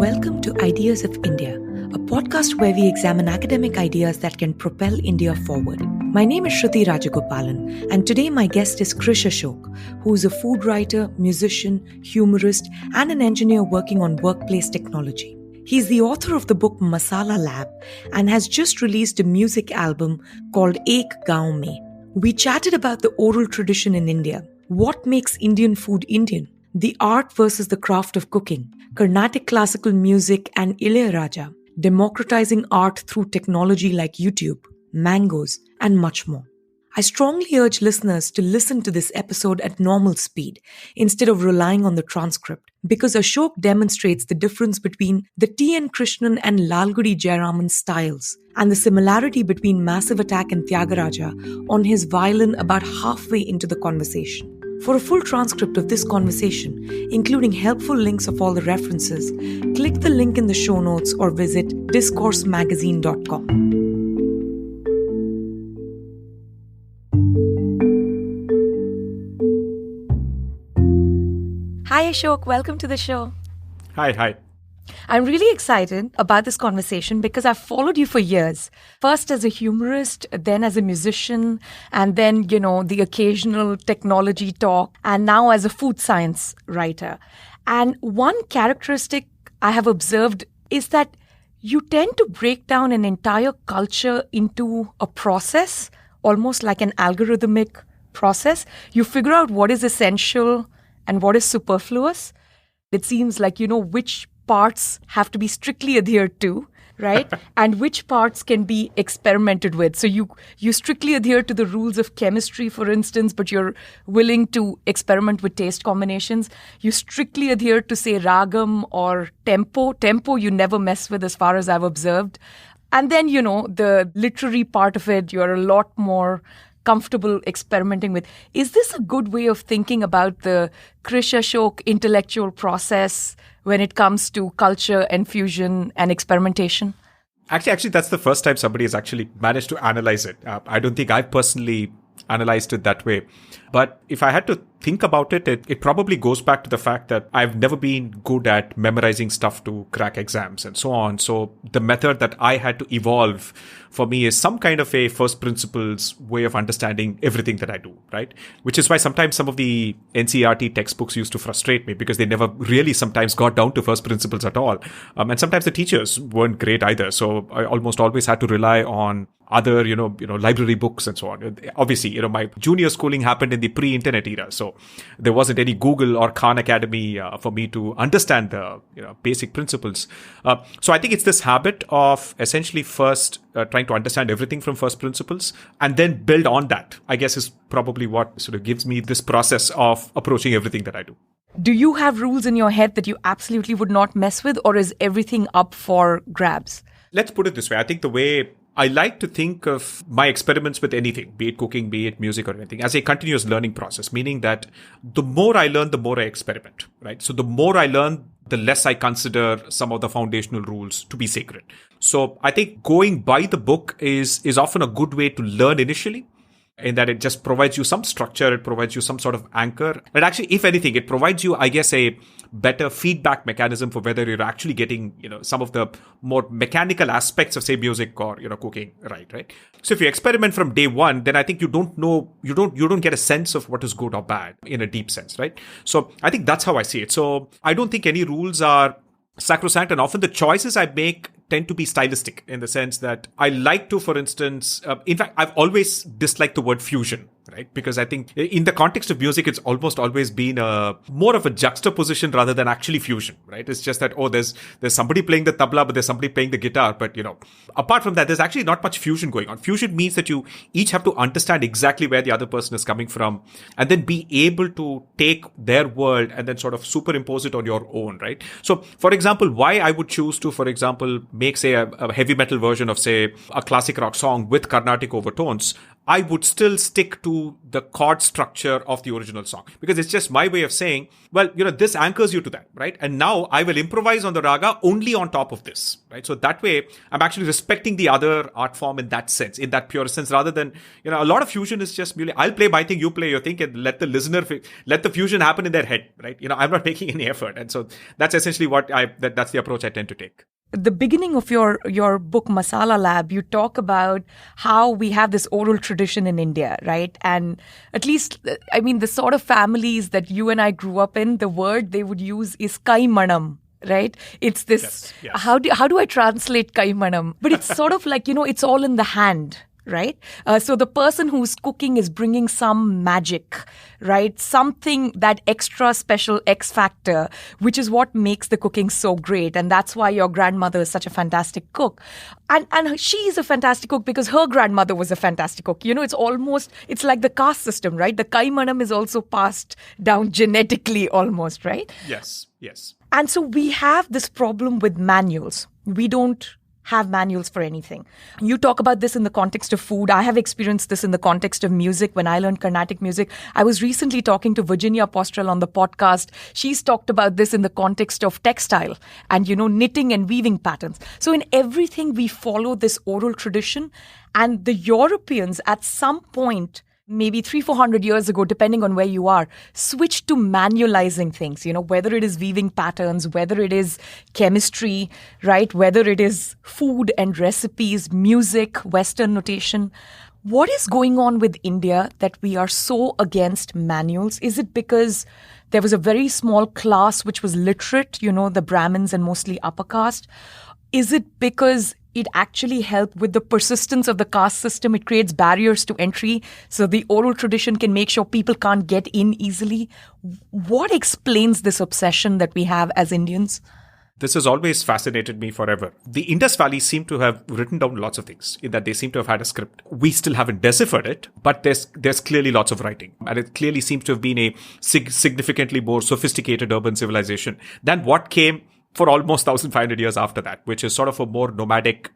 Welcome to Ideas of India, a podcast where we examine academic ideas that can propel India forward. My name is Shruti Rajagopalan, and today my guest is Krish Ashok, who is a food writer, musician, humorist, and an engineer working on workplace technology. He's the author of the book Masala Lab and has just released a music album called Ek Gaon Mein. We chatted about the oral tradition in India, what makes Indian food Indian, the art versus the craft of cooking, Carnatic classical music and Ilayaraja, democratizing art through technology like YouTube, mangoes, and much more. I strongly urge listeners to listen to this episode at normal speed instead of relying on the transcript, because Ashok demonstrates the difference between the T.N. Krishnan and Lalgudi Jayaraman styles and the similarity between Massive Attack and Tyagaraja on his violin about halfway into the conversation. For a full transcript of this conversation, including helpful links of all the references, click the link in the show notes or visit discoursemagazine.com. Hi Ashok, welcome to the show. Hi. I'm really excited about this conversation because I've followed you for years. First as a humorist, then as a musician, and then, the occasional technology talk, and now as a food science writer. And one characteristic I have observed is that you tend to break down an entire culture into a process, almost like an algorithmic process. You figure out what is essential and what is superfluous. It seems like you know which parts have to be strictly adhered to, right? And which parts can be experimented with. So you strictly adhere to the rules of chemistry, for instance, but you're willing to experiment with taste combinations. You strictly adhere to, say, ragam or tempo. Tempo you never mess with as far as I've observed. And then, the literary part of it, you're a lot more comfortable experimenting with. Is this a good way of thinking about the Krish Ashok intellectual process when it comes to culture and fusion and experimentation? Actually, that's the first time somebody has actually managed to analyze it. I don't think I've personally analyzed it that way. But if I had to think about it, it probably goes back to the fact that I've never been good at memorizing stuff to crack exams and so on. So the method that I had to evolve for me is some kind of a first principles way of understanding everything that I do, right? Which is why sometimes some of the NCERT textbooks used to frustrate me because they never really sometimes got down to first principles at all. And sometimes the teachers weren't great either. So I almost always had to rely on other, library books and so on. Obviously, my junior schooling happened in the pre-internet era. So there wasn't any Google or Khan Academy for me to understand the, basic principles. So I think it's this habit of essentially first trying to understand everything from first principles and then build on that, I guess, is probably what sort of gives me this process of approaching everything that I do. Do you have rules in your head that you absolutely would not mess with, or is everything up for grabs? Let's put it this way. I think the way I like to think of my experiments with anything, be it cooking, be it music or anything, as a continuous learning process, meaning that the more I learn, the more I experiment, right? So the more I learn, the less I consider some of the foundational rules to be sacred. So I think going by the book is often a good way to learn initially, in that it just provides you some structure, it provides you some sort of anchor. And actually, if anything, it provides you, I guess, a better feedback mechanism for whether you're actually getting, some of the more mechanical aspects of, say, music or, cooking right. So if you experiment from day one, then I think you don't get a sense of what is good or bad in a deep sense, right? So I think that's how I see it. So I don't think any rules are sacrosanct, and often the choices I make tend to be stylistic in the sense that I like to, for instance, in fact, I've always disliked the word fusion, right? Because I think in the context of music, it's almost always been more of a juxtaposition rather than actually fusion, right? It's just that, there's somebody playing the tabla, but there's somebody playing the guitar. But, apart from that, there's actually not much fusion going on. Fusion means that you each have to understand exactly where the other person is coming from and then be able to take their world and then sort of superimpose it on your own, right? So, for example, why I would choose to, for example, make, say, a heavy metal version of, say, a classic rock song with Carnatic overtones, I would still stick to the chord structure of the original song because it's just my way of saying, well, this anchors you to that, right? And now I will improvise on the raga only on top of this, right? So that way I'm actually respecting the other art form in that sense, in that pure sense, rather than, a lot of fusion is just merely, I'll play my thing, you play your thing, and let the listener, let the fusion happen in their head, right? I'm not making any effort. And so that's essentially that's the approach I tend to take. The beginning of your book Masala Lab, you talk about how we have this oral tradition in India, right? And at least, the sort of families that you and I grew up in, the word they would use is kai manam. Right? It's this, yes. How do I translate kai manam? But it's sort of like, it's all in the hand. Right? So the person who's cooking is bringing some magic, right? Something, that extra special X factor, which is what makes the cooking so great. And that's why your grandmother is such a fantastic cook. And she is a fantastic cook because her grandmother was a fantastic cook. It's like the caste system, right? The kai manam is also passed down genetically almost, right? Yes. And so we have this problem with manuals. We don't have manuals for anything. You talk about this in the context of food. I have experienced this in the context of music. When I learned Carnatic music, I was recently talking to Virginia Postrel on the podcast. She's talked about this in the context of textile and, knitting and weaving patterns. So in everything, we follow this oral tradition. And the Europeans at some point, maybe 300-400 years ago, depending on where you are, switched to manualizing things, whether it is weaving patterns, whether it is chemistry, right? Whether it is food and recipes, music, Western notation. What is going on with India that we are so against manuals? Is it because there was a very small class which was literate, the Brahmins and mostly upper caste? Is it because it actually helped with the persistence of the caste system? It creates barriers to entry. So the oral tradition can make sure people can't get in easily. What explains this obsession that we have as Indians? This has always fascinated me forever. The Indus Valley seem to have written down lots of things, in that they seem to have had a script. We still haven't deciphered it, but there's clearly lots of writing. And it clearly seems to have been a significantly more sophisticated urban civilization than what came for almost 1,500 years after that, which is sort of a more nomadic,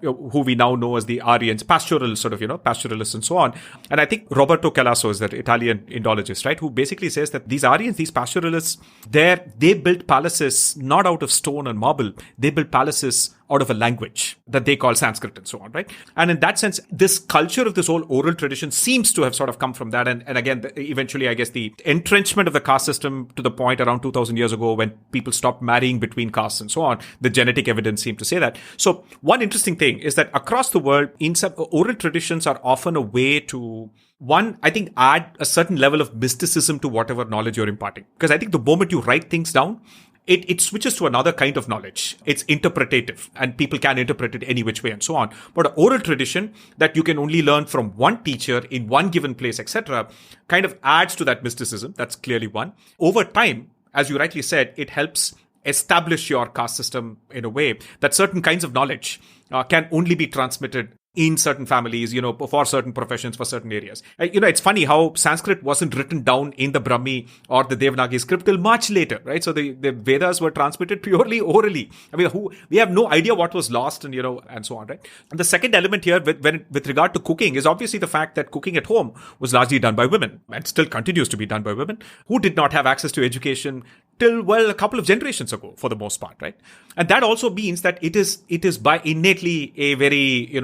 who we now know as the Aryans, pastoral sort of, pastoralists and so on. And I think Roberto Calasso is that Italian Indologist, right, who basically says that these Aryans, these pastoralists, they built palaces not out of stone and marble. They built palaces out of a language that they call Sanskrit and so on, right? And in that sense, this culture of this whole oral tradition seems to have sort of come from that. And again, eventually, I guess the entrenchment of the caste system to the point around 2,000 years ago when people stopped marrying between castes and so on, the genetic evidence seemed to say that. So one interesting thing is that across the world, oral traditions are often a way to, one, I think, add a certain level of mysticism to whatever knowledge you're imparting. Because I think the moment you write things down, it switches to another kind of knowledge. It's interpretative and people can interpret it any which way and so on. But an oral tradition that you can only learn from one teacher in one given place, etc., kind of adds to that mysticism. That's clearly one. Over time, as you rightly said, it helps establish your caste system in a way that certain kinds of knowledge can only be transmitted in certain families, for certain professions, for certain areas. It's funny how Sanskrit wasn't written down in the Brahmi or the Devanagari script till much later, right? So the Vedas were transmitted purely orally. We have no idea what was lost and, and so on, right? And the second element here with regard to cooking is obviously the fact that cooking at home was largely done by women and still continues to be done by women who did not have access to education till, a couple of generations ago, for the most part, right? And that also means that it is by innately a very,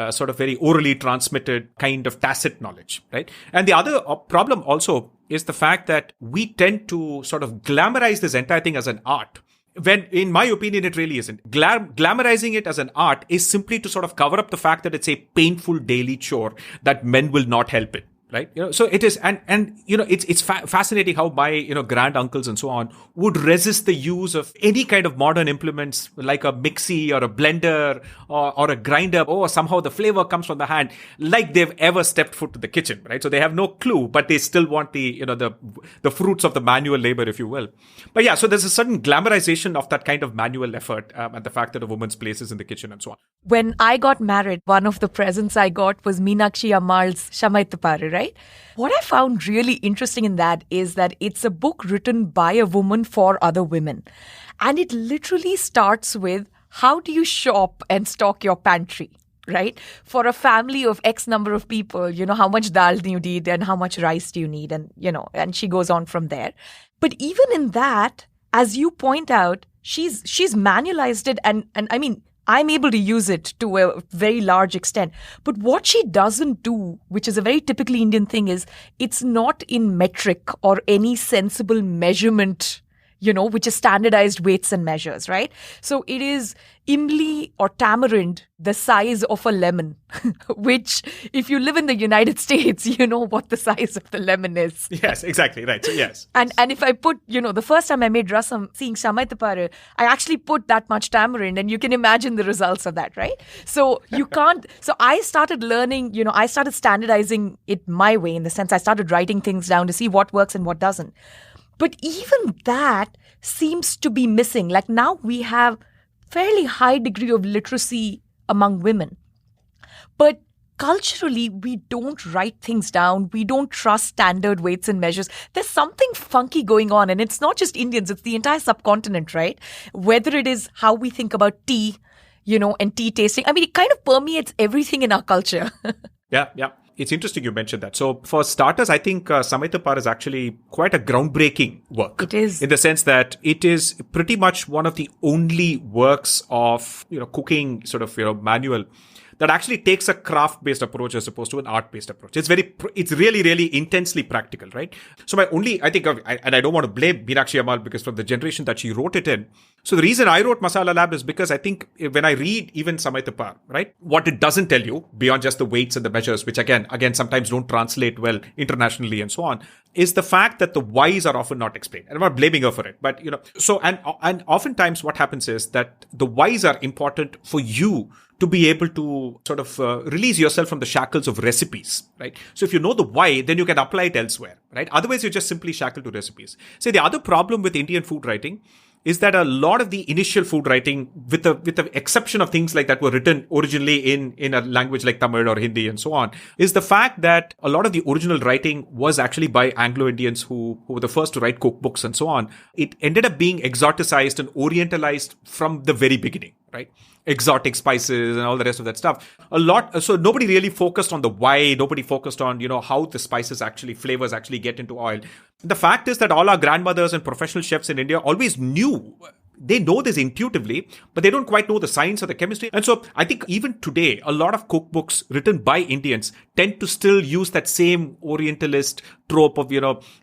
sort of very orally transmitted kind of tacit knowledge, right? And the other problem also is the fact that we tend to sort of glamorize this entire thing as an art. When, in my opinion, it really isn't. Glamorizing it as an art is simply to sort of cover up the fact that it's a painful daily chore that men will not help it. Right? So it is, and it's fascinating how my, grand uncles and so on would resist the use of any kind of modern implements like a mixie or a blender or a grinder. Or somehow the flavor comes from the hand, like they've ever stepped foot to the kitchen, right? So they have no clue, but they still want the fruits of the manual labor, if you will. But yeah, so there's a certain glamorization of that kind of manual effort and the fact that a woman's place is in the kitchen and so on. When I got married, one of the presents I got was Meenakshi Ammal's Shamaitapare, right? What I found really interesting in that is that it's a book written by a woman for other women. And it literally starts with, how do you shop and stock your pantry? right? For a family of X number of people, how much dal do you need and how much rice do you need? And, and she goes on from there. But even in that, as you point out, she's manualized it. And I mean, I'm able to use it to a very large extent. But what she doesn't do, which is a very typically Indian thing, is it's not in metric or any sensible measurement, which is standardized weights and measures, right? So it is imli or tamarind the size of a lemon, which if you live in the United States, you know what the size of the lemon is. Yes, exactly. Right. So yes. And if I put, the first time I made rasam, seeing Samaitapara, I actually put that much tamarind and you can imagine the results of that, right? So you can't, so I started learning, I started standardizing it my way, in the sense I started writing things down to see what works and what doesn't. But even that seems to be missing. Like now we have fairly high degree of literacy among women. But culturally, we don't write things down. We don't trust standard weights and measures. There's something funky going on. And it's not just Indians, it's the entire subcontinent, right? Whether it is how we think about tea, and tea tasting. I mean, it kind of permeates everything in our culture. Yeah. It's interesting you mentioned that. So for starters, I think Samaitapar is actually quite a groundbreaking work. It is. In the sense that it is pretty much one of the only works of, cooking sort of, manual that actually takes a craft-based approach as opposed to an art-based approach. It's really, really intensely practical, right? So I think, and I don't want to blame Meenakshi Ammal because from the generation that she wrote it in. So the reason I wrote Masala Lab is because I think when I read even Samaitapar, right, what it doesn't tell you beyond just the weights and the measures, which again, sometimes don't translate well internationally and so on, is the fact that the whys are often not explained. And I'm not blaming her for it, but so, and oftentimes what happens is that the whys are important for you to be able to sort of release yourself from the shackles of recipes, right? So if you know the why, then you can apply it elsewhere, right? Otherwise, you're just simply shackled to recipes. So the other problem with Indian food writing is that a lot of the initial food writing, with the exception of things like that were written originally in a language like Tamil or Hindi and so on, is the fact that a lot of the original writing was actually by Anglo-Indians who were the first to write cookbooks and so on. It ended up being exoticized and orientalized from the very beginning, right? Exotic spices and all the rest of that stuff. So nobody really focused on the why. Nobody focused on, how the flavors actually get into oil. The fact is that all our grandmothers and professional chefs in India always knew. They know this intuitively, but they don't quite know the science or the chemistry. And so I think even today, a lot of cookbooks written by Indians tend to still use that same Orientalist trope of,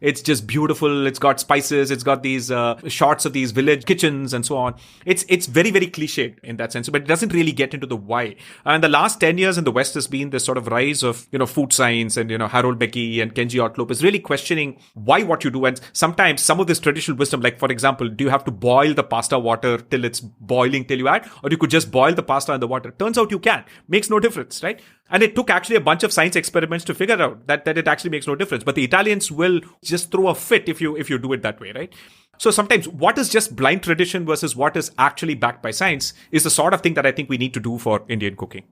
it's just beautiful. It's got spices. It's got these shots of these village kitchens and so on. It's very, very cliched in that sense, but it doesn't really get into the why. And the last 10 years in the West has been this sort of rise of, food science and, Harold Becky and Kenji Otlope is really questioning why what you do. And sometimes some of this traditional wisdom, like for example, do you have to boil the pasta water till it's boiling till you add, or you could just boil the pasta in the water? Turns out you can. Makes no difference, right? And it took actually a bunch of science experiments to figure out that it actually makes no difference. But the Italians will just throw a fit if you do it that way, right? So sometimes what is just blind tradition versus what is actually backed by science is the sort of thing that I think we need to do for Indian cooking.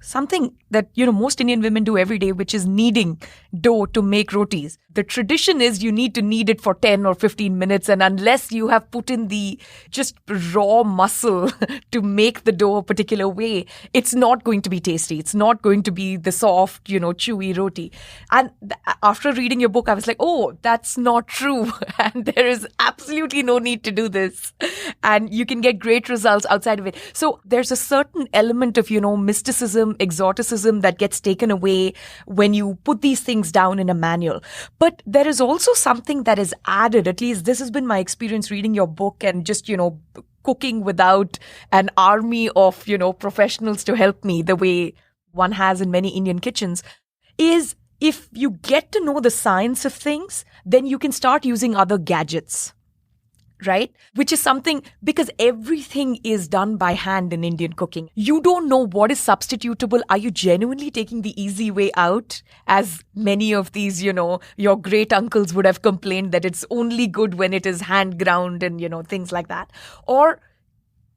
Something that, most Indian women do every day, which is kneading dough to make rotis. The tradition is you need to knead it for 10 or 15 minutes. And unless you have put in the just raw muscle to make the dough a particular way, it's not going to be tasty. It's not going to be the soft, chewy roti. And after reading your book, I was like, oh, that's not true. And there is absolutely no need to do this. And you can get great results outside of it. So there's a certain element of, mysticism, exoticism that gets taken away when you put these things down in a manual. But there is also something that is added. At least this has been my experience reading your book and just, cooking without an army of, professionals to help me the way one has in many Indian kitchens, is if you get to know the science of things, then you can start using other gadgets. Right? Which is something, because everything is done by hand in Indian cooking. You don't know what is substitutable. Are you genuinely taking the easy way out? As many of these, your great uncles would have complained that it's only good when it is hand ground and, things like that. Or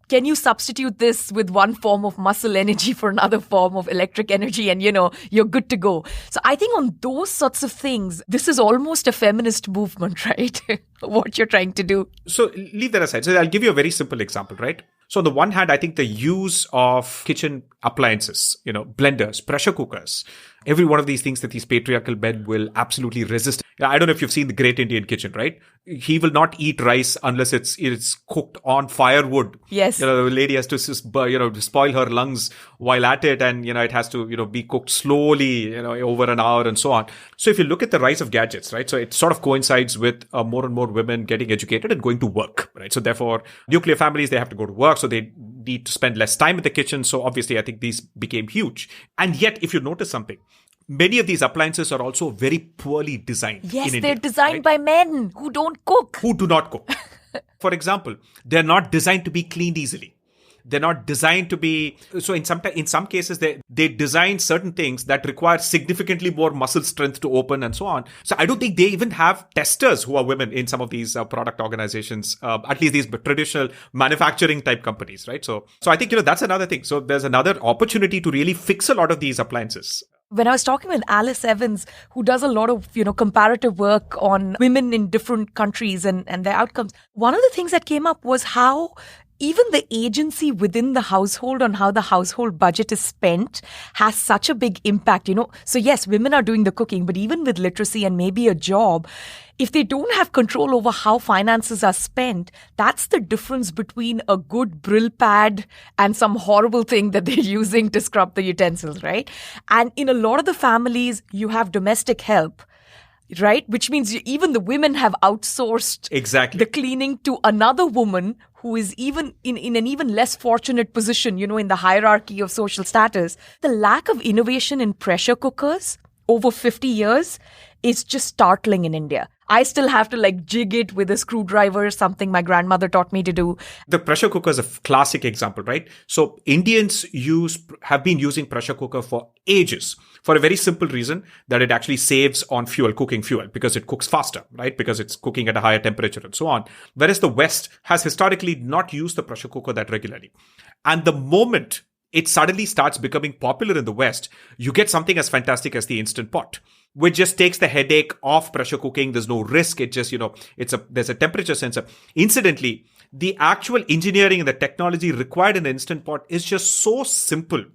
can you substitute this with one form of muscle energy for another form of electric energy and, you're good to go. So I think on those sorts of things, this is almost a feminist movement, right? What you're trying to do. So leave that aside. So I'll give you a very simple example, right? So on the one hand, I think the use of kitchen appliances, blenders, pressure cookers, every one of these things that these patriarchal men will absolutely resist. I don't know if you've seen the Great Indian Kitchen, right? He will not eat rice unless it's cooked on firewood. Yes. The lady has to spoil her lungs while at it, and it has to be cooked slowly, over an hour and so on. So if you look at the rise of gadgets, right? So it sort of coincides with more and more women getting educated and going to work, right? So therefore, nuclear families, they have to go to work, so they need to spend less time in the kitchen. So obviously, I think these became huge. And yet, if you notice something, many of these appliances are also very poorly designed. Yes, in they're India, designed right? by men who don't cook. Who do not cook. For example, they're not designed to be cleaned easily. They're not designed to be. So in some cases, they design certain things that require significantly more muscle strength to open and so on. So I don't think they even have testers who are women in some of these product organizations, at least these traditional manufacturing type companies, right? So I think, that's another thing. So there's another opportunity to really fix a lot of these appliances. When I was talking with Alice Evans, who does a lot of, comparative work on women in different countries and their outcomes, one of the things that came up was how even the agency within the household on how the household budget is spent has such a big impact, So yes, women are doing the cooking, but even with literacy and maybe a job, if they don't have control over how finances are spent, that's the difference between a good Brill pad and some horrible thing that they're using to scrub the utensils, right? And in a lot of the families, you have domestic help, right? Which means even the women have outsourced the cleaning to another woman who is even in an even less fortunate position, in the hierarchy of social status. The lack of innovation in pressure cookers over 50 years is just startling in India. I still have to jig it with a screwdriver, something my grandmother taught me to do. The pressure cooker is a classic example, right? So Indians have been using pressure cooker for ages for a very simple reason that it actually saves on cooking fuel, because it cooks faster, right? Because it's cooking at a higher temperature and so on. Whereas the West has historically not used the pressure cooker that regularly. And the moment it suddenly starts becoming popular in the West, you get something as fantastic as the Instant Pot, which just takes the headache off pressure cooking. There's no risk. It just, there's a temperature sensor. Incidentally, the actual engineering and the technology required in the Instant Pot is just so simple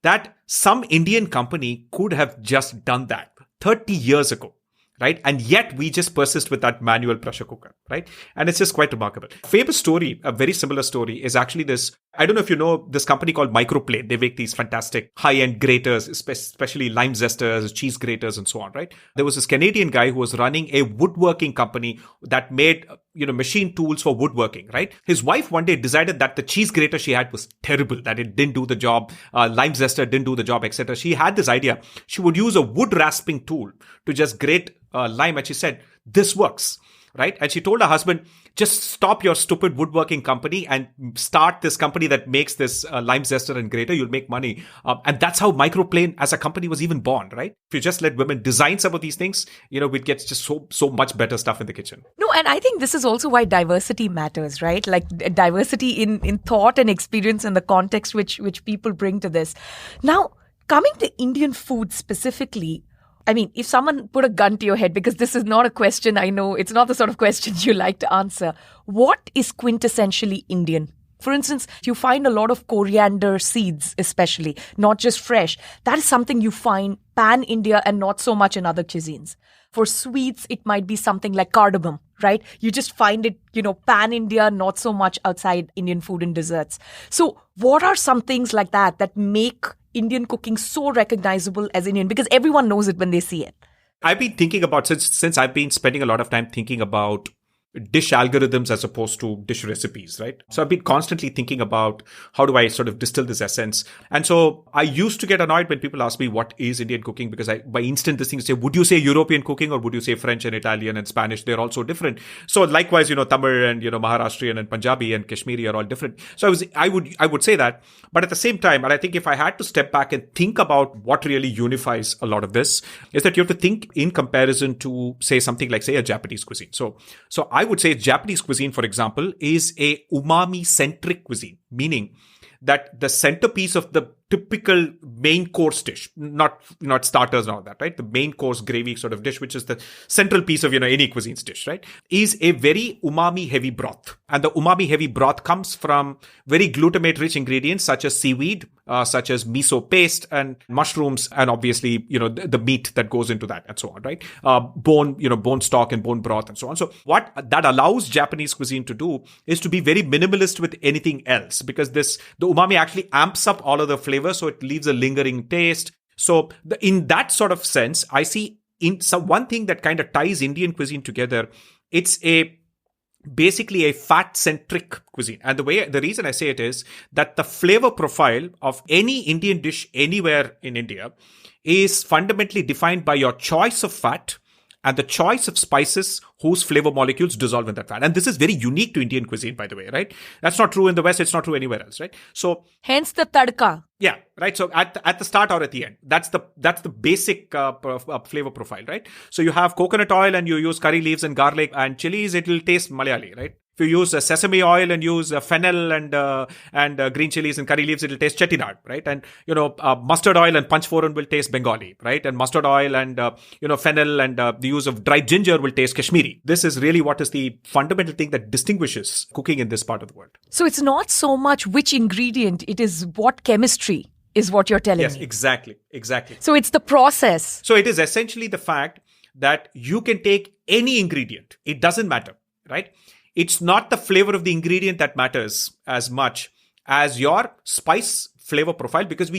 that some Indian company could have just done that 30 years ago, right? And yet we just persist with that manual pressure cooker, right? And it's just quite remarkable. Famous story, a very similar story, is actually this. I don't know if you know this company called Microplane. They make these fantastic high-end graters, especially lime zesters, cheese graters, and so on, right? There was this Canadian guy who was running a woodworking company that made, machine tools for woodworking, right? His wife one day decided that the cheese grater she had was terrible, that it didn't do the job, lime zester didn't do the job, etc. She had this idea. She would use a wood rasping tool to just grate lime, and she said, this works, right? And she told her husband, just stop your stupid woodworking company and start this company that makes this lime zester and grater. You'll make money. And that's how Microplane as a company was even born, right? If you just let women design some of these things, we'd get just so much better stuff in the kitchen. No, and I think this is also why diversity matters, right? Like diversity in thought and experience and the context which people bring to this. Now, coming to Indian food specifically, I mean, if someone put a gun to your head, because this is not a question, I know it's not the sort of question you like to answer, what is quintessentially Indian? For instance, you find a lot of coriander seeds, especially, not just fresh. That is something you find pan-India and not so much in other cuisines. For sweets, it might be something like cardamom, right? You just find it, pan-India, not so much outside Indian food and desserts. So what are some things like that make Indian cooking so recognizable as Indian? Because everyone knows it when they see it. I've been thinking about, since I've been spending a lot of time thinking about dish algorithms as opposed to dish recipes, right? So I've been constantly thinking about how do I sort of distill this essence. And so I used to get annoyed when people ask me what is Indian cooking, because by instant this thing say, would you say European cooking or would you say French and Italian and Spanish? They're all so different. So likewise, Tamil and, Maharashtrian and Punjabi and Kashmiri are all different. So I would say that. But at the same time, and I think if I had to step back and think about what really unifies a lot of this, is that you have to think in comparison to say something like, say, a Japanese cuisine. So I would say Japanese cuisine, for example, is a umami-centric cuisine, meaning that the centerpiece of the typical main course dish, not starters and all that, right? The main course gravy sort of dish, which is the central piece of, any cuisine's dish, right? Is a very umami heavy broth. And the umami heavy broth comes from very glutamate rich ingredients such as seaweed, such as miso paste and mushrooms, and obviously, the meat that goes into that and so on, right? Bone stock and bone broth and so on. So what that allows Japanese cuisine to do is to be very minimalist with anything else, because the umami actually amps up all of the flavors, so it leaves a lingering taste. So in that sort of sense, I see one thing that kind of ties Indian cuisine together. It's basically a fat-centric cuisine. And the reason I say it is that the flavor profile of any Indian dish anywhere in India is fundamentally defined by your choice of fat and the choice of spices whose flavor molecules dissolve in that fat. And this is very unique to Indian cuisine, by the way, right? That's not true in the West. It's not true anywhere else, right? So hence the tadka. Yeah, right. So at the start or at the end, that's the basic flavor profile, right? So you have coconut oil and you use curry leaves and garlic and chilies, it will taste Malayali, right? If you use sesame oil and use fennel and green chilies and curry leaves, it will taste Chettinad, right? And mustard oil and panchforan will taste Bengali, right? And mustard oil and fennel and the use of dried ginger will taste Kashmiri. This is really what is the fundamental thing that distinguishes cooking in this part of the world. So it's not so much which ingredient, it is what chemistry is what you're telling me. Yes, exactly. So it's the process. So it is essentially the fact that you can take any ingredient. It doesn't matter, right? It's not the flavor of the ingredient that matters as much as your spice flavor profile, because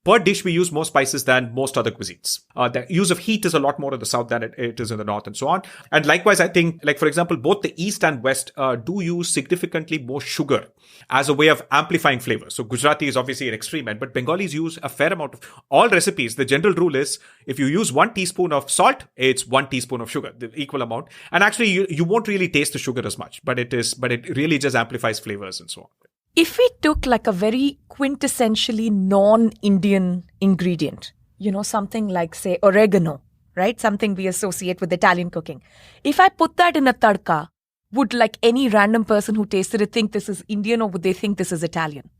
per dish, we use more spices than most other cuisines. The use of heat is a lot more in the South than it is in the North and so on. And likewise, I think, like, for example, both the East and West do use significantly more sugar as a way of amplifying flavor. So Gujarati is obviously an extreme end, but Bengalis use a fair amount of all recipes. The general rule is if you use 1 teaspoon of salt, it's 1 teaspoon of sugar, the equal amount. And actually, you won't really taste the sugar as much, but it really just amplifies flavors and so on. If we took like a very quintessentially non-Indian ingredient, something like, say, oregano, right? Something we associate with Italian cooking. If I put that in a tadka, would like any random person who tasted it think this is Indian, or would they think this is Italian?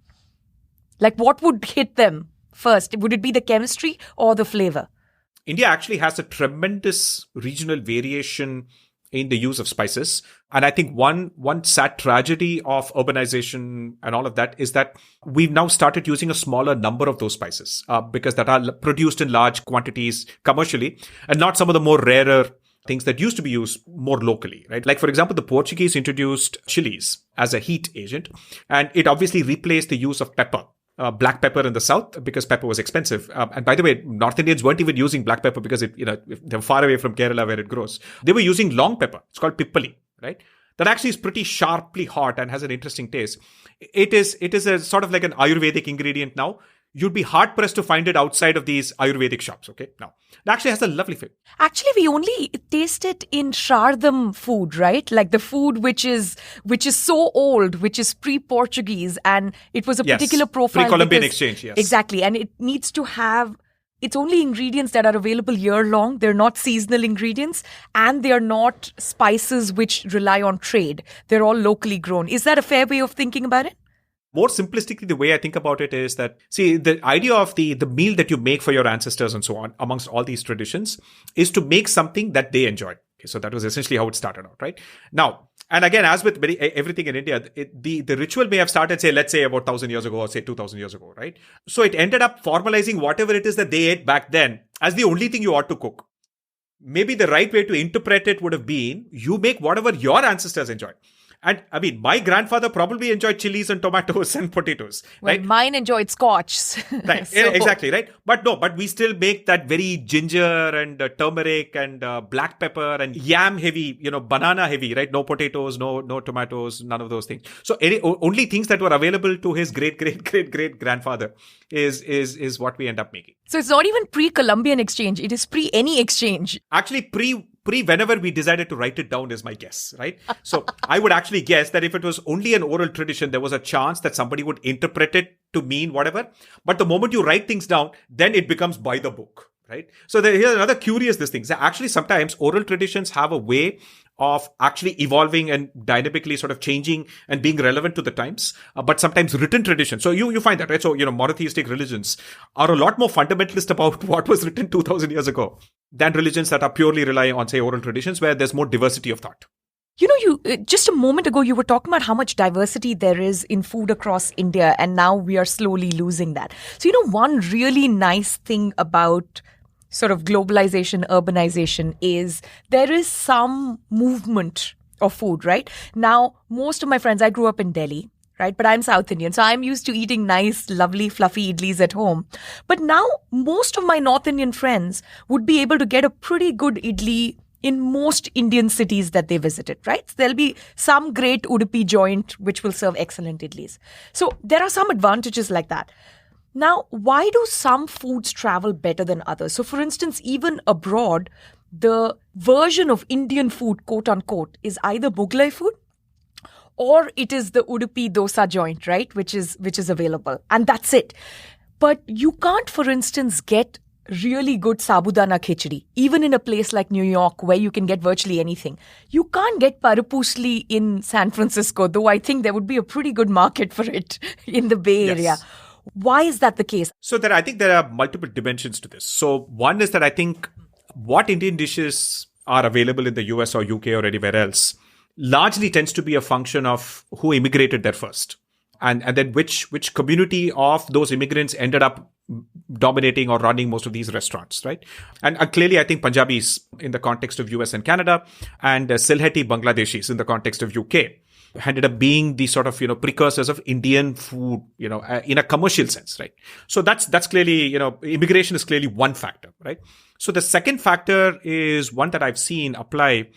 Like, what would hit them first? Would it be the chemistry or the flavor? India actually has a tremendous regional variation in the use of spices. And I think one sad tragedy of urbanization and all of that is that we've now started using a smaller number of those spices because that are produced in large quantities commercially, and not some of the more rarer things that used to be used more locally, right? Like, for example, the Portuguese introduced chilies as a heat agent, and it obviously replaced the use of pepper. Black pepper in the south, because pepper was expensive. And by the way, North Indians weren't even using black pepper because they're far away from Kerala where it grows. They were using long pepper. It's called pippali, right? That actually is pretty sharply hot and has an interesting taste. It is a sort of like an Ayurvedic ingredient now. You'd be hard pressed to find it outside of these Ayurvedic shops. Okay, now it actually has a lovely flavor. Actually, we only taste it in Shardam food, right? Like the food which is so old, which is pre-Portuguese, and it was a particular profile. Pre-Columbian exchange, yes, exactly, and it needs to have. It's only ingredients that are available year-long. They're not seasonal ingredients, and they're not spices which rely on trade. They're all locally grown. Is that a fair way of thinking about it? More simplistically, the way I think about it is that, see, the idea of the meal that you make for your ancestors and so on, amongst all these traditions, is to make something that they enjoy. Okay, so that was essentially how it started out, right? Now, and again, as with everything in India, the ritual may have started, say, let's say about 1,000 years ago or say 2,000 years ago, right? So it ended up formalizing whatever it is that they ate back then as the only thing you ought to cook. Maybe the right way to interpret it would have been, you make whatever your ancestors enjoyed. And I mean, my grandfather probably enjoyed chilies and tomatoes and potatoes. Well, right? Mine enjoyed scotch. Right, exactly, right? But we still make that very ginger and turmeric and black pepper and yam heavy, banana heavy, right? No potatoes, no tomatoes, none of those things. So only things that were available to his great grandfather is what we end up making. So it's not even pre-Columbian exchange. It is pre any exchange. Actually, pre whenever we decided to write it down is my guess, right? So I would actually guess that if it was only an oral tradition, there was a chance that somebody would interpret it to mean whatever. But the moment you write things down, then it becomes by the book, right? So here's another curious thing. Actually, sometimes oral traditions have a way of actually evolving and dynamically sort of changing and being relevant to the times, but sometimes written tradition. So you find that, right? So, monotheistic religions are a lot more fundamentalist about what was written 2000 years ago than religions that are purely relying on, say, oral traditions where there's more diversity of thought. You just a moment ago, you were talking about how much diversity there is in food across India, and now we are slowly losing that. So, one really nice thing about sort of globalization, urbanization is there is some movement of food, right? Now, most of my friends, I grew up in Delhi, right? But I'm South Indian, so I'm used to eating nice, lovely, fluffy idlis at home. But now, most of my North Indian friends would be able to get a pretty good idli in most Indian cities that they visited, right? So there'll be some great Udupi joint which will serve excellent idlis. So there are some advantages like that. Now, why do some foods travel better than others? So for instance, even abroad, the version of Indian food, quote unquote, is either Mughlai food or it is the Udupi dosa joint, right? Which is available. And that's it. But you can't, for instance, get really good sabudana khichdi, even in a place like New York where you can get virtually anything. You can't get parapusli in San Francisco, though I think there would be a pretty good market for it in the Bay Area. Why is that the case? So I think there are multiple dimensions to this. So one is that I think what Indian dishes are available in the US or UK or anywhere else largely tends to be a function of who immigrated there first. And then which community of those immigrants ended up dominating or running most of these restaurants, right? And clearly, I think Punjabis in the context of US and Canada, and Sylheti Bangladeshis in the context of UK ended up being the sort of, precursors of Indian food, in a commercial sense, right? So that's clearly, immigration is clearly one factor, right? So the second factor is one that I've seen apply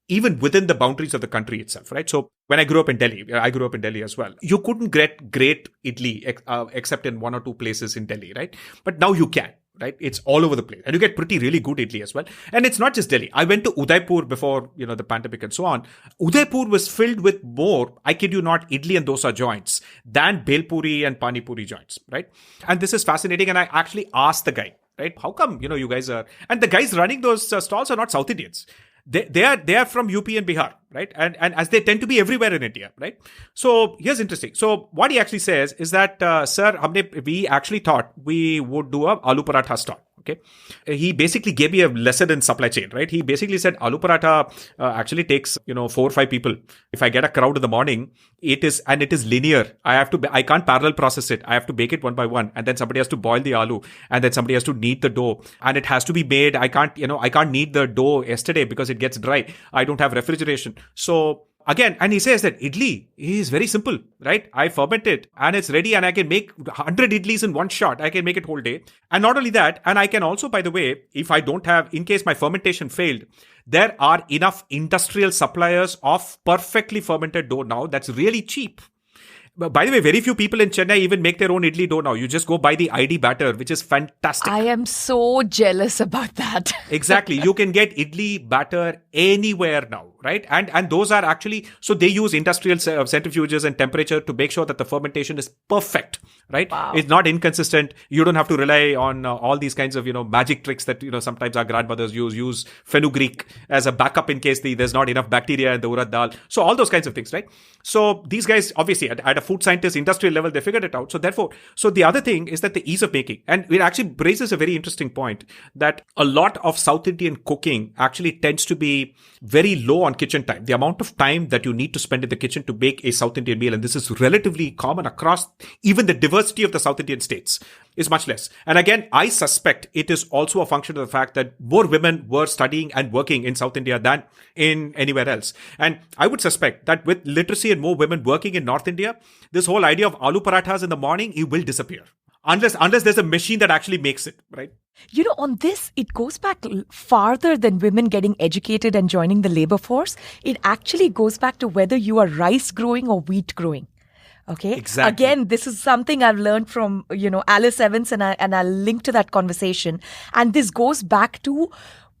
even within the boundaries of the country itself, right? So when I grew up in Delhi, I grew up in Delhi as well. You couldn't get great idli except in one or two places in Delhi, right? But now you can, right? It's all over the place. And you get really good idli as well. And it's not just Delhi. I went to Udaipur before, the pandemic and so on. Udaipur was filled with more, I kid you not, idli and dosa joints than Bhelpuri and Pani Puri joints, right? And this is fascinating. And I actually asked the guy, right? How come, you guys are... And the guys running those stalls are not South Indians. They are from UP and Bihar, right? And as they tend to be everywhere in India, right? So here's interesting. So what he actually says is that, sir, we actually thought we would do a aloo paratha stall. Okay. He basically gave me a lesson in supply chain, right? He basically said aloo paratha actually takes, 4 or 5 people. If I get a crowd in the morning, it is linear. I can't parallel process it. I have to bake it one by one. And then somebody has to boil the aloo, and then somebody has to knead the dough, and it has to be made. I can't knead the dough yesterday because it gets dry. I don't have refrigeration. So again, and he says that idli is very simple, right? I ferment it and it's ready, and I can make 100 idlis in one shot. I can make it whole day. And not only that, and I can also, by the way, if I don't have, in case my fermentation failed, there are enough industrial suppliers of perfectly fermented dough now that's really cheap. By the way, very few people in Chennai even make their own idli dough now. You just go buy the ID batter, which is fantastic. I am so jealous about that. Exactly. You can get idli batter anywhere now, right? And those are actually, so they use industrial centrifuges and temperature to make sure that the fermentation is perfect, right? Wow. It's not inconsistent. You don't have to rely on all these kinds of, magic tricks that, sometimes our grandmothers use fenugreek as a backup in case there's not enough bacteria in the urad dal. So all those kinds of things, right? So these guys, obviously, at a food scientist industrial level, they figured it out. So therefore, the other thing is that the ease of making, and it actually raises a very interesting point that a lot of South Indian cooking actually tends to be very low on kitchen time. The amount of time that you need to spend in the kitchen to bake a South Indian meal, and this is relatively common across even the diversity of the South Indian states, is much less. And again, I suspect it is also a function of the fact that more women were studying and working in South India than in anywhere else. And I would suspect that with literacy and more women working in North India, this whole idea of aloo parathas in the morning, it will disappear. Unless there's a machine that actually makes it, right? On this, it goes back farther than women getting educated and joining the labor force. It actually goes back to whether you are rice growing or wheat growing. Okay. Exactly. Again, this is something I've learned from, Alice Evans, and I'll link to that conversation. And this goes back to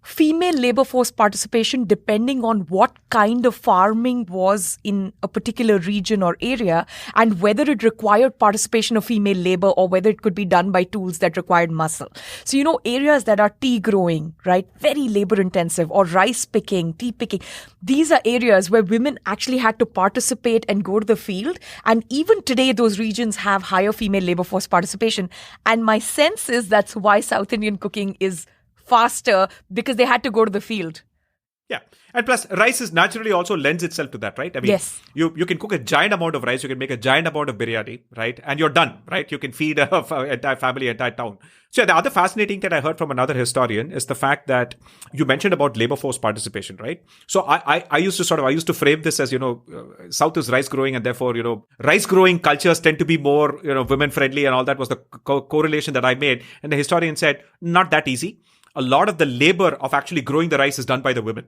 female labor force participation depending on what kind of farming was in a particular region or area and whether it required participation of female labor or whether it could be done by tools that required muscle. So, areas that are tea growing, right, very labor intensive, or rice picking, tea picking, these are areas where women actually had to participate and go to the field. And even today, those regions have higher female labor force participation. And my sense is that's why South Indian cooking is faster, because they had to go to the field. Yeah. And plus, rice is naturally also lends itself to that, right? I mean, yes. You can cook a giant amount of rice, you can make a giant amount of biryani, right? And you're done, right? You can feed an entire family, entire town. So the other fascinating thing I heard from another historian is the fact that you mentioned about labor force participation, right? So I used to frame this as, South is rice growing, and therefore, rice growing cultures tend to be more, women friendly, and all that was the correlation that I made. And the historian said, not that easy. A lot of the labor of actually growing the rice is done by the women.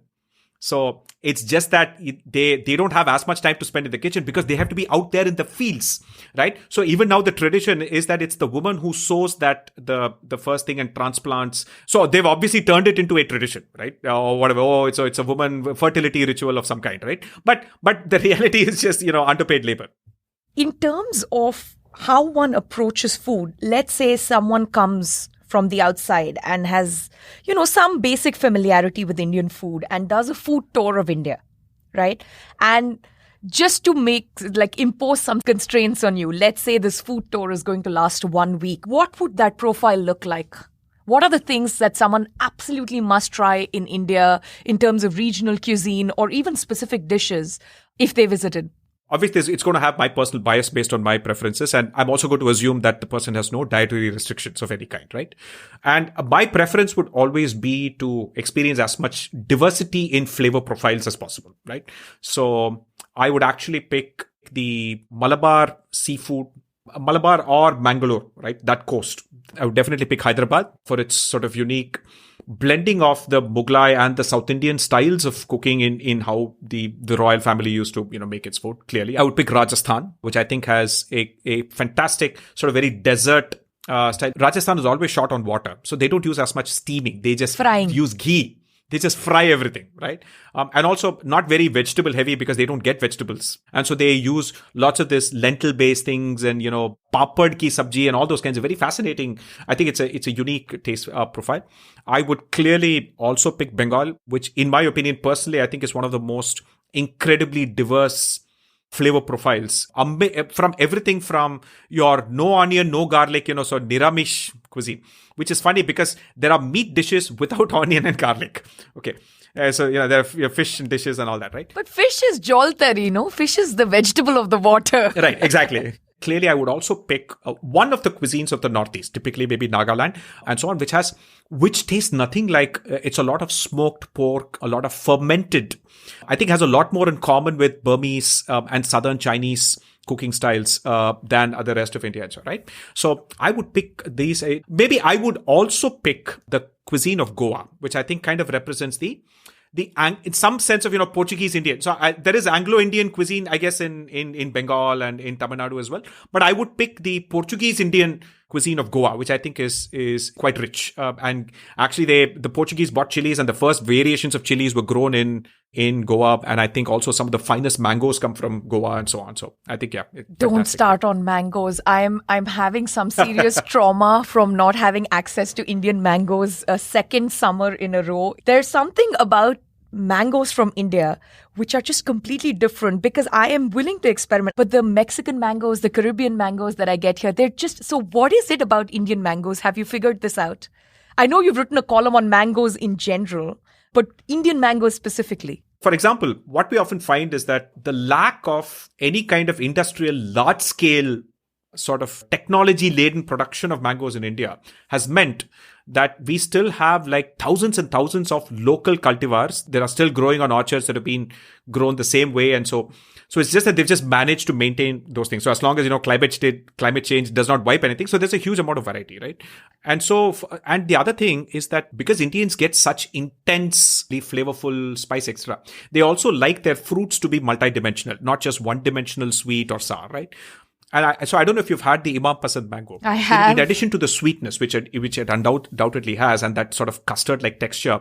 So it's just that they don't have as much time to spend in the kitchen because they have to be out there in the fields, right? So even now the tradition is that it's the woman who sows that the first thing and transplants. So they've obviously turned it into a tradition, right? Or whatever. Oh, it's a woman fertility ritual of some kind, right? But the reality is just, underpaid labor. In terms of how one approaches food, let's say someone comes from the outside and has, some basic familiarity with Indian food and does a food tour of India, right? And just to impose some constraints on you, let's say this food tour is going to last 1 week. What would that profile look like? What are the things that someone absolutely must try in India in terms of regional cuisine or even specific dishes if they visited? Obviously, it's going to have my personal bias based on my preferences. And I'm also going to assume that the person has no dietary restrictions of any kind, right? And my preference would always be to experience as much diversity in flavor profiles as possible, right? So I would actually pick the Malabar seafood, Malabar or Mangalore, right? That coast. I would definitely pick Hyderabad for its sort of unique blending of the Mughlai and the South Indian styles of cooking in how the royal family used to, make its food, clearly. I would pick Rajasthan, which I think has a fantastic sort of very desert style. Rajasthan is always short on water, so they don't use as much steaming. They just use ghee. They just fry everything, right? And also not very vegetable heavy because they don't get vegetables. And so they use lots of this lentil-based things and, papad ki sabji and all those kinds of very fascinating. I think it's a unique taste profile. I would clearly also pick Bengal, which in my opinion, personally, I think is one of the most incredibly diverse flavor profiles. From everything from your no onion, no garlic, so Niramish cuisine, which is funny because there are meat dishes without onion and garlic. Okay. So, there are fish dishes and all that, right? But fish is jol tari, Fish is the vegetable of the water. Right, exactly. Clearly, I would also pick one of the cuisines of the Northeast, typically maybe Nagaland and so on, which tastes nothing like, it's a lot of smoked pork, a lot of fermented. I think has a lot more in common with Burmese and Southern Chinese cooking styles than the rest of India, right? So I would pick these. Maybe I would also pick the cuisine of Goa, which I think kind of represents in some sense of, Portuguese Indian. So there is Anglo-Indian cuisine, I guess, in Bengal and in Tamil Nadu as well. But I would pick the Portuguese Indian cuisine of Goa, which I think is quite rich. And actually the Portuguese bought chilies, and the first variations of chilies were grown in Goa. And I think also some of the finest mangoes come from Goa and so on. So I think, yeah. Don't start on mangoes. I'm having some serious trauma from not having access to Indian mangoes a second summer in a row. There's something about mangoes from India which are just completely different because I am willing to experiment. But the Mexican mangoes, the Caribbean mangoes that I get here, they're just... So what is it about Indian mangoes? Have you figured this out? I know you've written a column on mangoes in general, but Indian mangoes specifically. For example, what we often find is that the lack of any kind of industrial large-scale sort of technology-laden production of mangoes in India has meant that we still have like thousands and thousands of local cultivars that are still growing on orchards that have been grown the same way. And so it's just that they've just managed to maintain those things. So as long as, climate change does not wipe anything. So there's a huge amount of variety, right? And so, and the other thing is that because Indians get such intensely flavorful spice extra, they also like their fruits to be multidimensional, not just one-dimensional sweet or sour, right? And so I don't know if you've had the Imam Pasand mango. I have. In addition to the sweetness, which it undoubtedly has, and that sort of custard-like texture,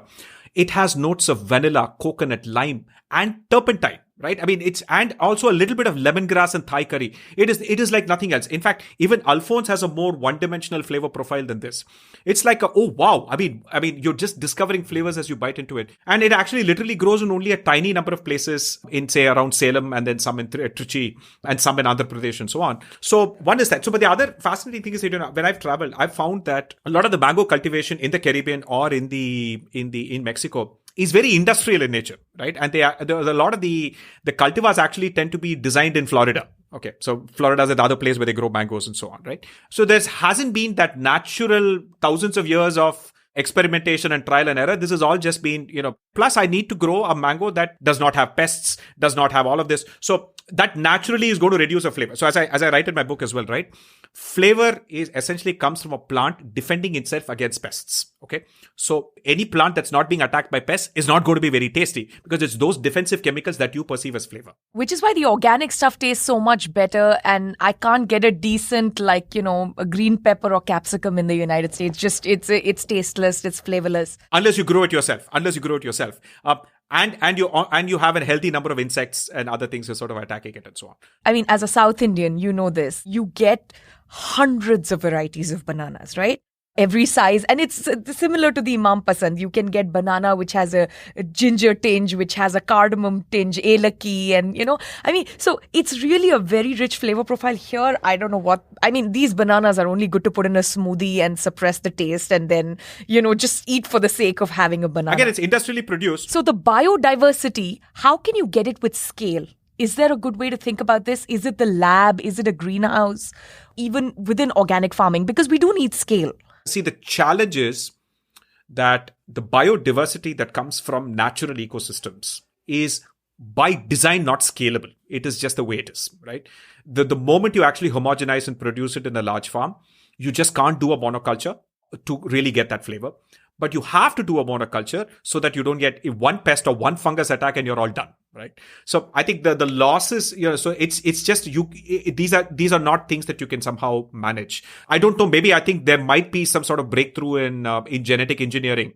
It has notes of vanilla, coconut, lime, and turpentine. Right? I mean, and also a little bit of lemongrass and Thai curry. It is like nothing else. In fact, even Alphonse has a more one-dimensional flavor profile than this. It's like oh wow. I mean, you're just discovering flavors as you bite into it. And it actually literally grows in only a tiny number of places in, say, around Salem, and then some in Trichy, and some in Andhra Pradesh, and so on. So one is that. So, but the other fascinating thing is, when I've traveled, I've found that a lot of the mango cultivation in the Caribbean or in Mexico is very industrial in nature, right? And a lot of the cultivars actually tend to be designed in Florida. Okay, so Florida is another place where they grow mangoes and so on, right? So there hasn't been that natural thousands of years of experimentation and trial and error. This has all just been, plus I need to grow a mango that does not have pests, does not have all of this. So that naturally is going to reduce the flavor. So as I write in my book as well, right? Flavor is essentially comes from a plant defending itself against pests. Okay. So any plant that's not being attacked by pests is not going to be very tasty because it's those defensive chemicals that you perceive as flavor. Which is why the organic stuff tastes so much better. And I can't get a decent, a green pepper or capsicum in the United States. Just it's tasteless, it's flavorless. Unless you grow it yourself. And you have a healthy number of insects and other things are sort of attacking it and so on. I mean, as a South Indian, you know this. You get hundreds of varieties of bananas, right? Every size. And it's similar to the Imam Pasand. You can get banana which has a ginger tinge, which has a cardamom tinge, elaki, and so it's really a very rich flavor profile here. I don't know what, these bananas are only good to put in a smoothie and suppress the taste and then, just eat for the sake of having a banana. Again, it's industrially produced. So the biodiversity, how can you get it with scale? Is there a good way to think about this? Is it the lab? Is it a greenhouse? Even within organic farming? Because we do need scale. See, the challenge is that the biodiversity that comes from natural ecosystems is by design not scalable. It is just the way it is, right? The moment you actually homogenize and produce it in a large farm, you just can't do a monoculture to really get that flavor. But you have to do a monoculture so that you don't get one pest or one fungus attack and you're all done, right? So I think the losses, so it's just these are not things that you can somehow manage. I don't know. Maybe I think there might be some sort of breakthrough in genetic engineering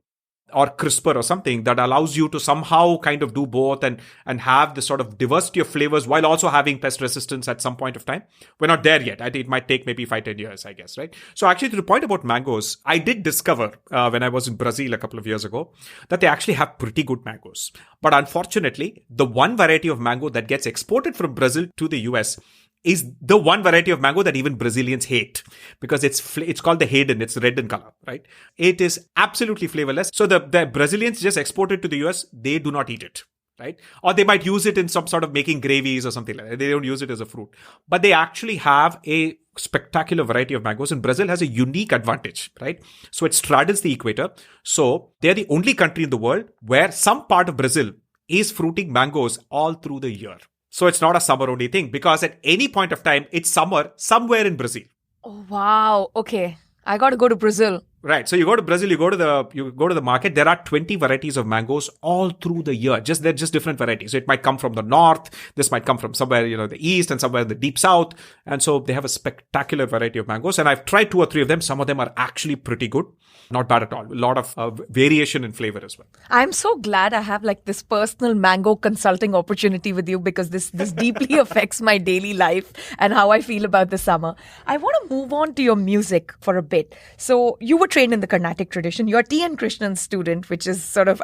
or CRISPR or something that allows you to somehow kind of do both and have the sort of diversity of flavors while also having pest resistance at some point of time. We're not there yet. I think it might take maybe 5-10 years, I guess, right? So actually, to the point about mangoes, I did discover when I was in Brazil a couple of years ago that they actually have pretty good mangoes. But unfortunately, the one variety of mango that gets exported from Brazil to the US is the one variety of mango that even Brazilians hate because it's called the Hayden. It's red in color, right? It is absolutely flavorless. So the Brazilians just export it to the US. They do not eat it, right? Or they might use it in some sort of making gravies or something like that. They don't use it as a fruit. But they actually have a spectacular variety of mangoes, and Brazil has a unique advantage, right? So it straddles the equator. So they're the only country in the world where some part of Brazil is fruiting mangoes all through the year. So it's not a summer only thing because at any point of time, it's summer somewhere in Brazil. Oh, wow. Okay. I got to go to Brazil. Right. So you go to Brazil, you go to the market. There are 20 varieties of mangoes all through the year. They're just different varieties. So it might come from the north. This might come from somewhere, the east and somewhere in the deep south. And so they have a spectacular variety of mangoes. And I've tried 2 or 3 of them. Some of them are actually pretty good. Not bad at all. A lot of variation in flavor as well. I'm so glad I have this personal mango consulting opportunity with you because this deeply affects my daily life and how I feel about the summer. I want to move on to your music for a bit. So you were trained in the Carnatic tradition. You're T.N. Krishnan's student, which is sort of,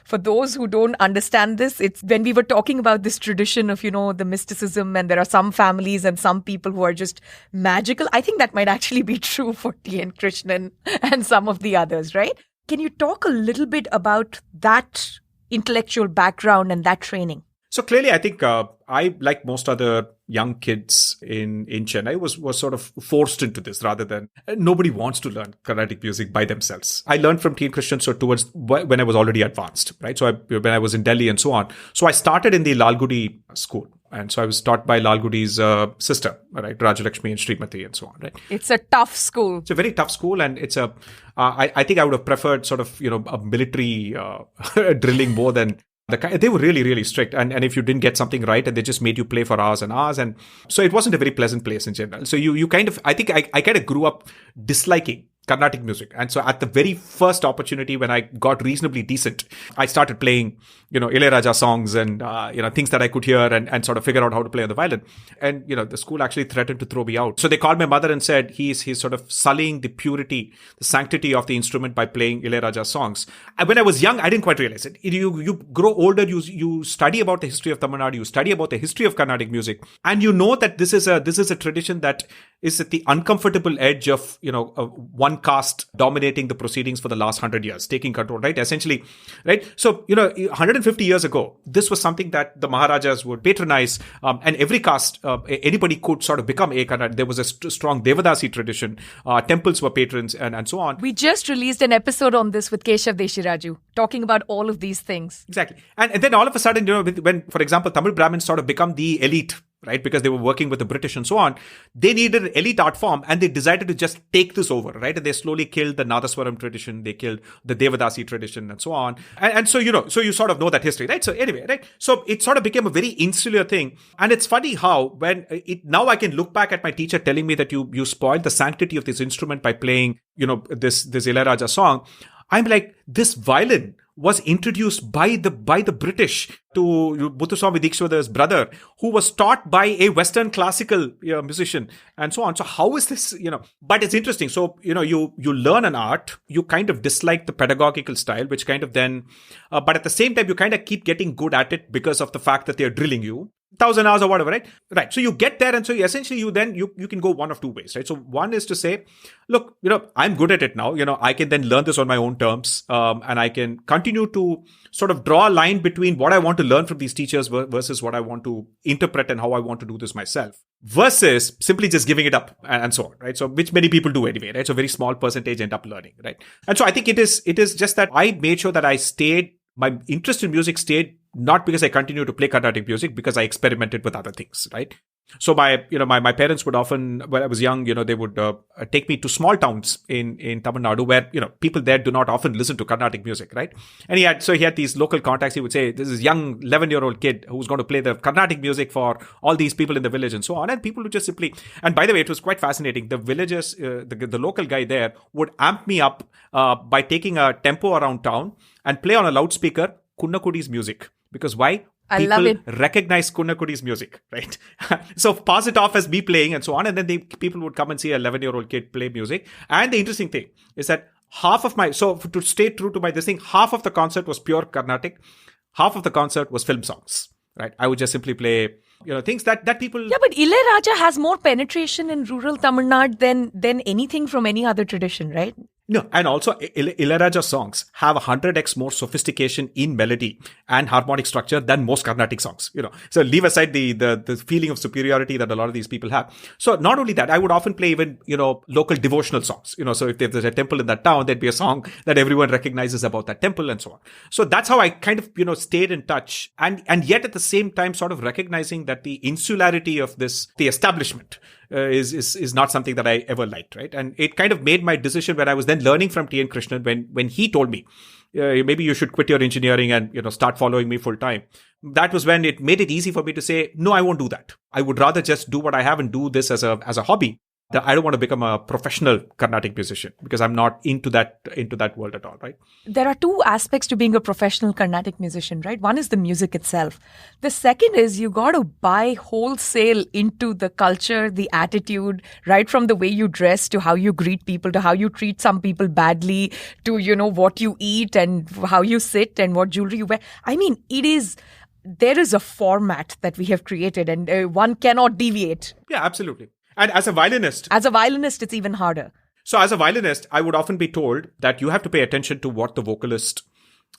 for those who don't understand this, it's when we were talking about this tradition of, the mysticism, and there are some families and some people who are just magical. I think that might actually be true for T.N. Krishnan and some of the others, right? Can you talk a little bit about that intellectual background and that training? So clearly, I think I, like most other young kids in Chennai, was sort of forced into this rather than nobody wants to learn Carnatic music by themselves. I learned from T.N. Krishnan towards when I was already advanced, right? So when I was in Delhi and so on. So I started in the Lalgudi school. And so I was taught by Lalgudi's sister, right? Rajalakshmi and Srimati and so on, right? It's a tough school. It's a very tough school. And it's I think I would have preferred sort of, a military drilling more than they were really, really strict. And if you didn't get something right, and they just made you play for hours and hours. And so it wasn't a very pleasant place in general. So you kind of, I think I kind of grew up disliking Carnatic music. And so at the very first opportunity when I got reasonably decent, I started playing, Ilayaraja songs and, things that I could hear and sort of figure out how to play on the violin. And, the school actually threatened to throw me out. So they called my mother and said he's sort of sullying the purity, the sanctity of the instrument by playing Ilayaraja songs. And when I was young, I didn't quite realize it. You grow older, you study about the history of Tamil Nadu, you study about the history of Carnatic music, and you know that this is a tradition that is at the uncomfortable edge of, one caste dominating the proceedings for the last 100 years, taking control, right? Essentially, right? So, 150 years ago, this was something that the Maharajas would patronize, and every caste, anybody could sort of become a Carnatic. There was a strong Devadasi tradition, temples were patrons, and so on. We just released an episode on this with Keshav Deshiraju, talking about all of these things. Exactly. And then all of a sudden, when, for example, Tamil Brahmins sort of become the elite, right? Because they were working with the British and so on. They needed an elite art form and they decided to just take this over, right? And they slowly killed the Nadaswaram tradition. They killed the Devadasi tradition and so on. And so, so you sort of know that history, right? So anyway, right? So it sort of became a very insular thing. And it's funny how now I can look back at my teacher telling me that you spoiled the sanctity of this instrument by playing, this Ilayaraja song. I'm like, this violin was introduced by the British to Muthuswami Dikshwada's brother, who was taught by a Western classical musician and so on. So how is this, but it's interesting. So, you learn an art, you kind of dislike the pedagogical style, which kind of then, but at the same time, you kind of keep getting good at it because of the fact that they're drilling you. 1,000 hours or whatever, right? Right. So you get there, and so essentially you can go one of two ways, right? So one is to say, look, I'm good at it now. I can then learn this on my own terms, and I can continue to sort of draw a line between what I want to learn from these teachers versus what I want to interpret and how I want to do this myself, versus simply just giving it up and so on, right? So which many people do anyway, right? So a very small percentage end up learning, right? And so I think it is just that I made sure that my interest in music stayed not because I continued to play Carnatic music, because I experimented with other things, right? So my parents would often, when I was young, they would take me to small towns in Tamil Nadu where, people there do not often listen to Carnatic music, right? And he had these local contacts. He would say, this is young 11-year-old kid who's going to play the Carnatic music for all these people in the village and so on. And people would just simply, and by the way, it was quite fascinating. The villagers, the local guy there would amp me up by taking a tempo around town and play on a loudspeaker Kunnakudi's music. Because why? I love it. Recognize Kunnakudi's music, right? So pass it off as me playing and so on. And then people would come and see an 11-year-old kid play music. And the interesting thing is that to stay true to this thing, half of the concert was pure Carnatic. Half of the concert was film songs, right? I would just simply play, things that people... Yeah, but Ilayaraja has more penetration in rural Tamil Nadu than anything from any other tradition, right? No, and also Ilayaraja songs have 100x more sophistication in melody and harmonic structure than most Carnatic songs, So leave aside the feeling of superiority that a lot of these people have. So not only that, I would often play even, local devotional songs, So if there's a temple in that town, there'd be a song that everyone recognizes about that temple and so on. So that's how I kind of, stayed in touch, and yet at the same time sort of recognizing that the insularity of the establishment is not something that I ever liked, right? And it kind of made my decision when I was then learning from T.N. Krishnan, when he told me, maybe you should quit your engineering and, start following me full time. That was when it made it easy for me to say, no, I won't do that. I would rather just do what I have and do this as a hobby. I don't want to become a professional Carnatic musician because I'm not into that world at all, right? There are two aspects to being a professional Carnatic musician, right? One is the music itself. The second is you got to buy wholesale into the culture, the attitude, right from the way you dress to how you greet people, to how you treat some people badly, to, what you eat and how you sit and what jewelry you wear. I mean, there is a format that we have created and one cannot deviate. Yeah, absolutely. And as a violinist, it's even harder. So as a violinist, I would often be told that you have to pay attention to what the vocalist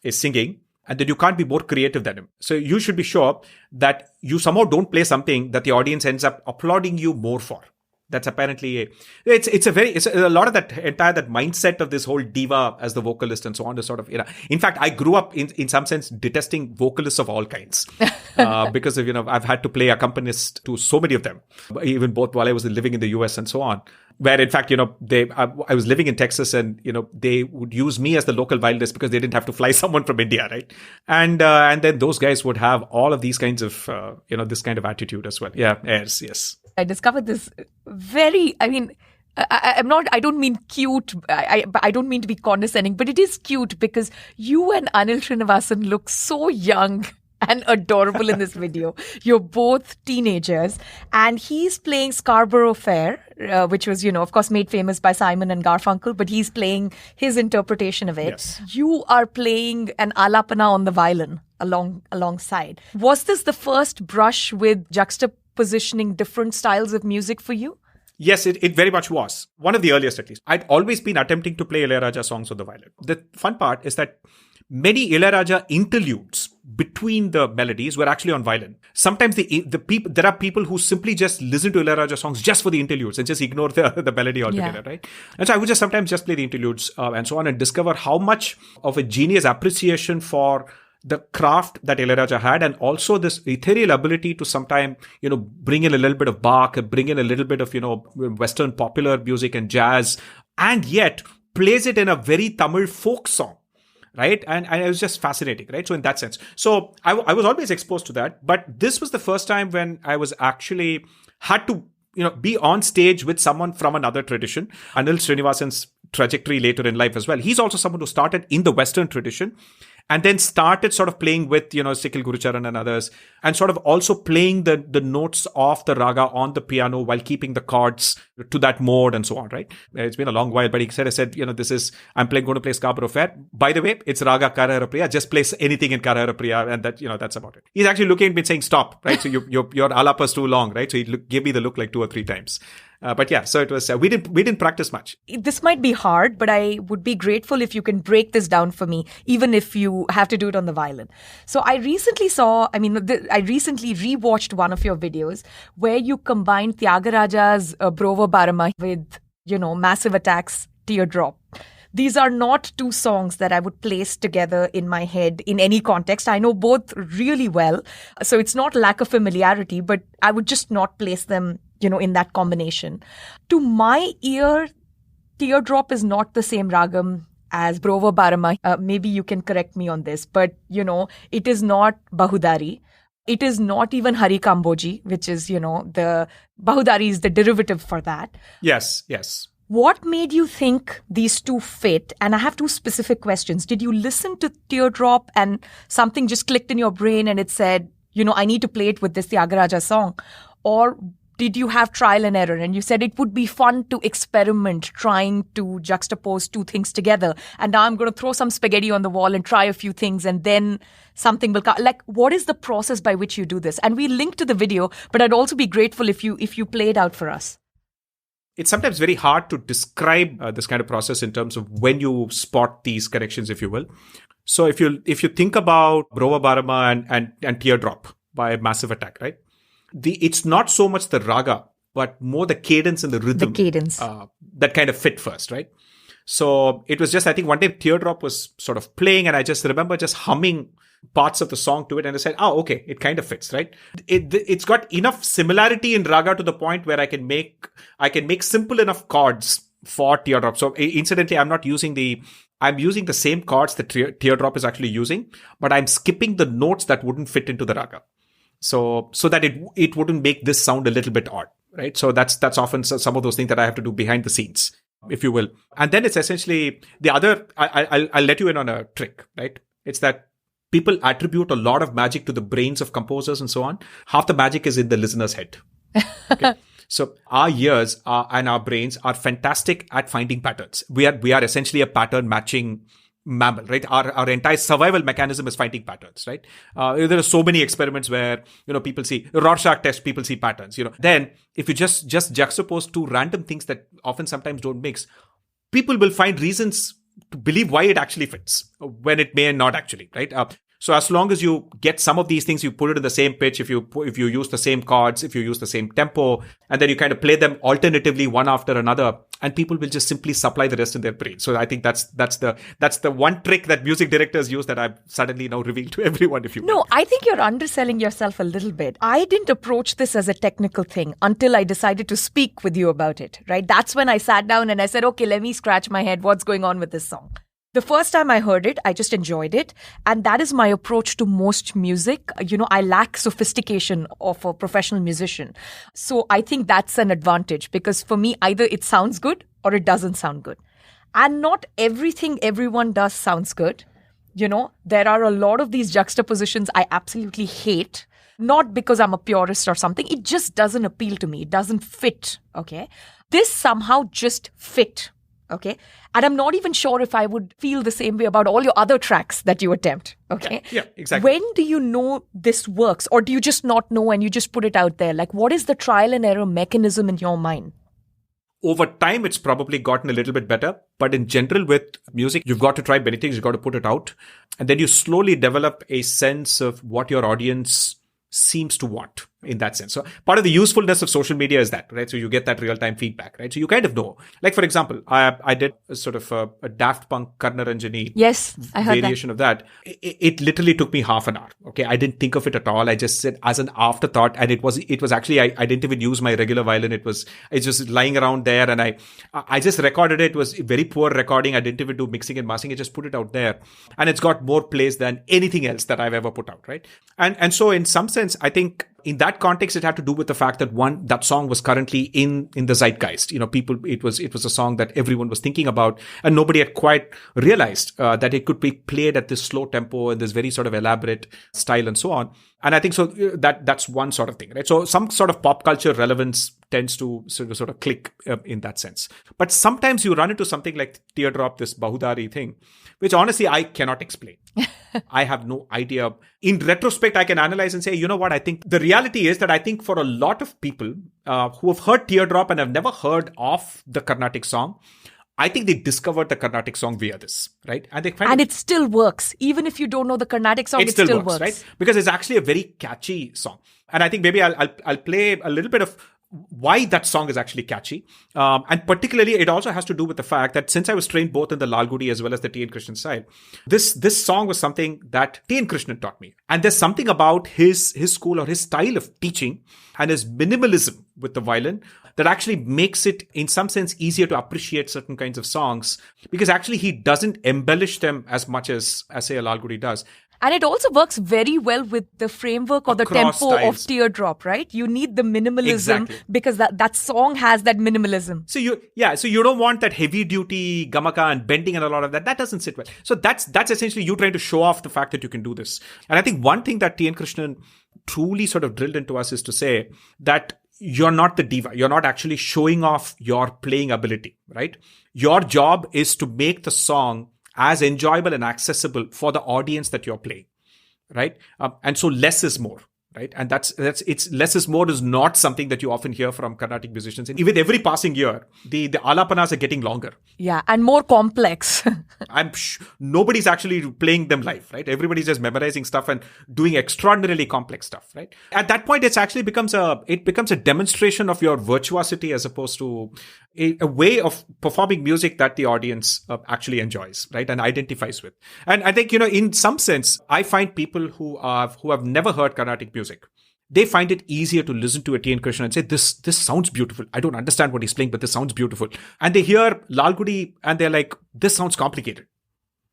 is singing and that you can't be more creative than him. So you should be sure that you somehow don't play something that the audience ends up applauding you more for. That's apparently it's a lot of that mindset of this whole diva as the vocalist and so on is sort of, in fact, I grew up in some sense detesting vocalists of all kinds because of, I've had to play accompanist to so many of them, even both while I was living in the US and so on, where in fact, I was living in Texas and, they would use me as the local violinist because they didn't have to fly someone from India, right? And then those guys would have all of these kinds of, this kind of attitude as well. Yeah, airs, yes. I discovered this I don't mean cute. I don't mean to be condescending, but it is cute because you and Anil Srinivasan look so young and adorable in this video. You're both teenagers, and he's playing Scarborough Fair, which was, of course, made famous by Simon and Garfunkel, but he's playing his interpretation of it. Yes. You are playing an alapana on the violin alongside. Was this the first brush with juxtapositioning different styles of music for you? Yes, it very much was. One of the earliest, at least. I'd always been attempting to play Ilayaraja songs on the violin. The fun part is that many Ilayaraja interludes between the melodies were actually on violin. Sometimes there are people who simply just listen to Ilayaraja songs just for the interludes and just ignore the melody altogether, right? And so I would just sometimes just play the interludes and so on, and discover how much of a genius appreciation for the craft that Ilayaraja had, and also this ethereal ability to sometimes, bring in a little bit of Bach, bring in a little bit of, Western popular music and jazz, and yet plays it in a very Tamil folk song. Right. And it was just fascinating. Right. So in that sense, so I was always exposed to that. But this was the first time when I was actually had to, be on stage with someone from another tradition. Anil Srinivasan's trajectory later in life as well. He's also someone who started in the Western tradition and then started sort of playing with, Sikil Gurucharan and others, and sort of also playing the notes of the raga on the piano while keeping the chords to that mode and so on, right? It's been a long while, but I said, I'm going to play Scarborough Fair. By the way, it's raga Karahara Priya. Just play anything in Karahara Priya, and that, that's about it. He's actually looking at me saying, stop, right? So your alapa's too long, right? So he gave me the look like 2 or 3 times. But yeah, so it was, we didn't practice much. This might be hard, but I would be grateful if you can break this down for me, even if you have to do it on the violin. So I recently rewatched one of your videos where you combined Tyagaraja's Brova Barama with, Massive Attack's Teardrop. These are not 2 songs that I would place together in my head in any context. I know both really well, so it's not lack of familiarity, but I would just not place them in that combination. To my ear, Teardrop is not the same ragam as Brova Barama. Maybe you can correct me on this, but, it is not Bahudari. It is not even Hari Kamboji, which is, the Bahudari is the derivative for that. Yes. What made you think these 2 fit? And I have 2 specific questions. Did you listen to Teardrop and something just clicked in your brain and it said, I need to play it with this Tyagaraja song? Or did you have trial and error and you said it would be fun to experiment trying to juxtapose 2 things together, and now I'm going to throw some spaghetti on the wall and try a few things and then something will come? Like, what is the process by which you do this? And we link to the video, but I'd also be grateful if you play it out for us. It's sometimes very hard to describe this kind of process in terms of when you spot these connections, if you will. So if you think about Brova Barama and Teardrop by Massive Attack, right? It's not so much the raga, but more the cadence and the rhythm. The cadence. That kind of fit first, right? So it was just, I think one day Teardrop was sort of playing and I just remember just humming parts of the song to it and I said, okay, it kind of fits, right? It's got enough similarity in raga to the point where I can make simple enough chords for Teardrop. So incidentally, I'm using the same chords that Teardrop is actually using, but I'm skipping the notes that wouldn't fit into the raga. So that it wouldn't make this sound a little bit odd, right? So that's often some of those things that I have to do behind the scenes, if you will. And then it's essentially the other, I'll let you in on a trick, right? It's that people attribute a lot of magic to the brains of composers and so on. Half the magic is in the listener's head. Okay? So our ears and our brains are fantastic at finding patterns. We are essentially a pattern matching mammal, right? Our entire survival mechanism is finding patterns, right? There are so many experiments where, people see Rorschach test, people see patterns, Then if you just juxtapose 2 random things that often sometimes don't mix, people will find reasons to believe why it actually fits when it may not actually, right? So as long as you get some of these things, you put it in the same pitch, if you use the same chords, if you use the same tempo, and then you kind of play them alternatively one after another, and people will just simply supply the rest in their brain. So I think that's the one trick that music directors use that I've suddenly now revealed to everyone, if you will. No, I think you're underselling yourself a little bit. I didn't approach this as a technical thing until I decided to speak with you about it, right? That's when I sat down and I said, okay, let me scratch my head. What's going on with this song? The first time I heard it, I just enjoyed it. And that is my approach to most music. I lack sophistication of a professional musician. So I think that's an advantage because for me, either it sounds good or it doesn't sound good. And not everything everyone does sounds good. There are a lot of these juxtapositions I absolutely hate. Not because I'm a purist or something. It just doesn't appeal to me. It doesn't fit. Okay. This somehow just fit. Okay. And I'm not even sure if I would feel the same way about all your other tracks that you attempt. Okay. Yeah, exactly. When do you know this works? Or do you just not know and you just put it out there? Like, what is the trial and error mechanism in your mind? Over time, it's probably gotten a little bit better. But in general, with music, you've got to try many things. You've got to put it out. And then you slowly develop a sense of what your audience seems to want in that sense. So part of the usefulness of social media is that, right? So you get that real-time feedback, right? So you kind of know. Like, for example, I did a sort of a Daft Punk Karnaranjani yes, I heard variation of that. It literally took me half an hour. Okay. I didn't think of it at all. I just said as an afterthought. And it was actually, I didn't even use my regular violin. It's just lying around there. And I just recorded it. It was a very poor recording. I didn't even do mixing and mastering. I just put it out there. And it's got more plays than anything else that I've ever put out, right? And so in some sense, I think in that context, it had to do with the fact that that song was currently in the zeitgeist. It was a song that everyone was thinking about, and nobody had quite realized that it could be played at this slow tempo and this very sort of elaborate style and so on. And I think so that's one sort of thing, right? So some sort of pop culture relevance tends to sort of click in that sense. But sometimes you run into something like Teardrop, this Bahudari thing, which honestly I cannot explain. I have no idea. In retrospect, I can analyze and say, you know what? I think the reality is that I think for a lot of people who have heard Teardrop and have never heard of the Carnatic song, I think they discovered the Carnatic song via this, right? And it still works. Even if you don't know the Carnatic song, it still works. Right? Because it's actually a very catchy song. And I think maybe I'll play a little bit of why that song is actually catchy. And particularly, it also has to do with the fact that since I was trained both in the Lalgudi as well as the T.N. Krishnan side, this song was something that T.N. Krishnan taught me. And there's something about his school or his style of teaching and his minimalism with the violin that actually makes it, in some sense, easier to appreciate certain kinds of songs, because actually he doesn't embellish them as much as say, a Lalgudi does. And it also works very well with the framework or the tempo styles of Teardrop, right? You need the minimalism because that song has that minimalism. So you don't want that heavy duty gamaka and bending and a lot of that. That doesn't sit well. So that's essentially you trying to show off the fact that you can do this. And I think one thing that T.N. Krishnan truly sort of drilled into us is to say that you're not the diva. You're not actually showing off your playing ability, right? Your job is to make the song as enjoyable and accessible for the audience that you're playing, right? And so less is more, right? And it's less is more is not something that you often hear from Carnatic musicians. And with every passing year, the alapanas are getting longer. Yeah, and more complex. Nobody's actually playing them live, right? Everybody's just memorizing stuff and doing extraordinarily complex stuff, right? At that point, it actually becomes a demonstration of your virtuosity as opposed to a way of performing music that the audience actually enjoys, right? And identifies with. And I think, in some sense, I find people who have never heard Carnatic music, they find it easier to listen to a T.N. Krishnan and say, this sounds beautiful. I don't understand what he's playing, but this sounds beautiful. And they hear Lalgudi and they're like, this sounds complicated,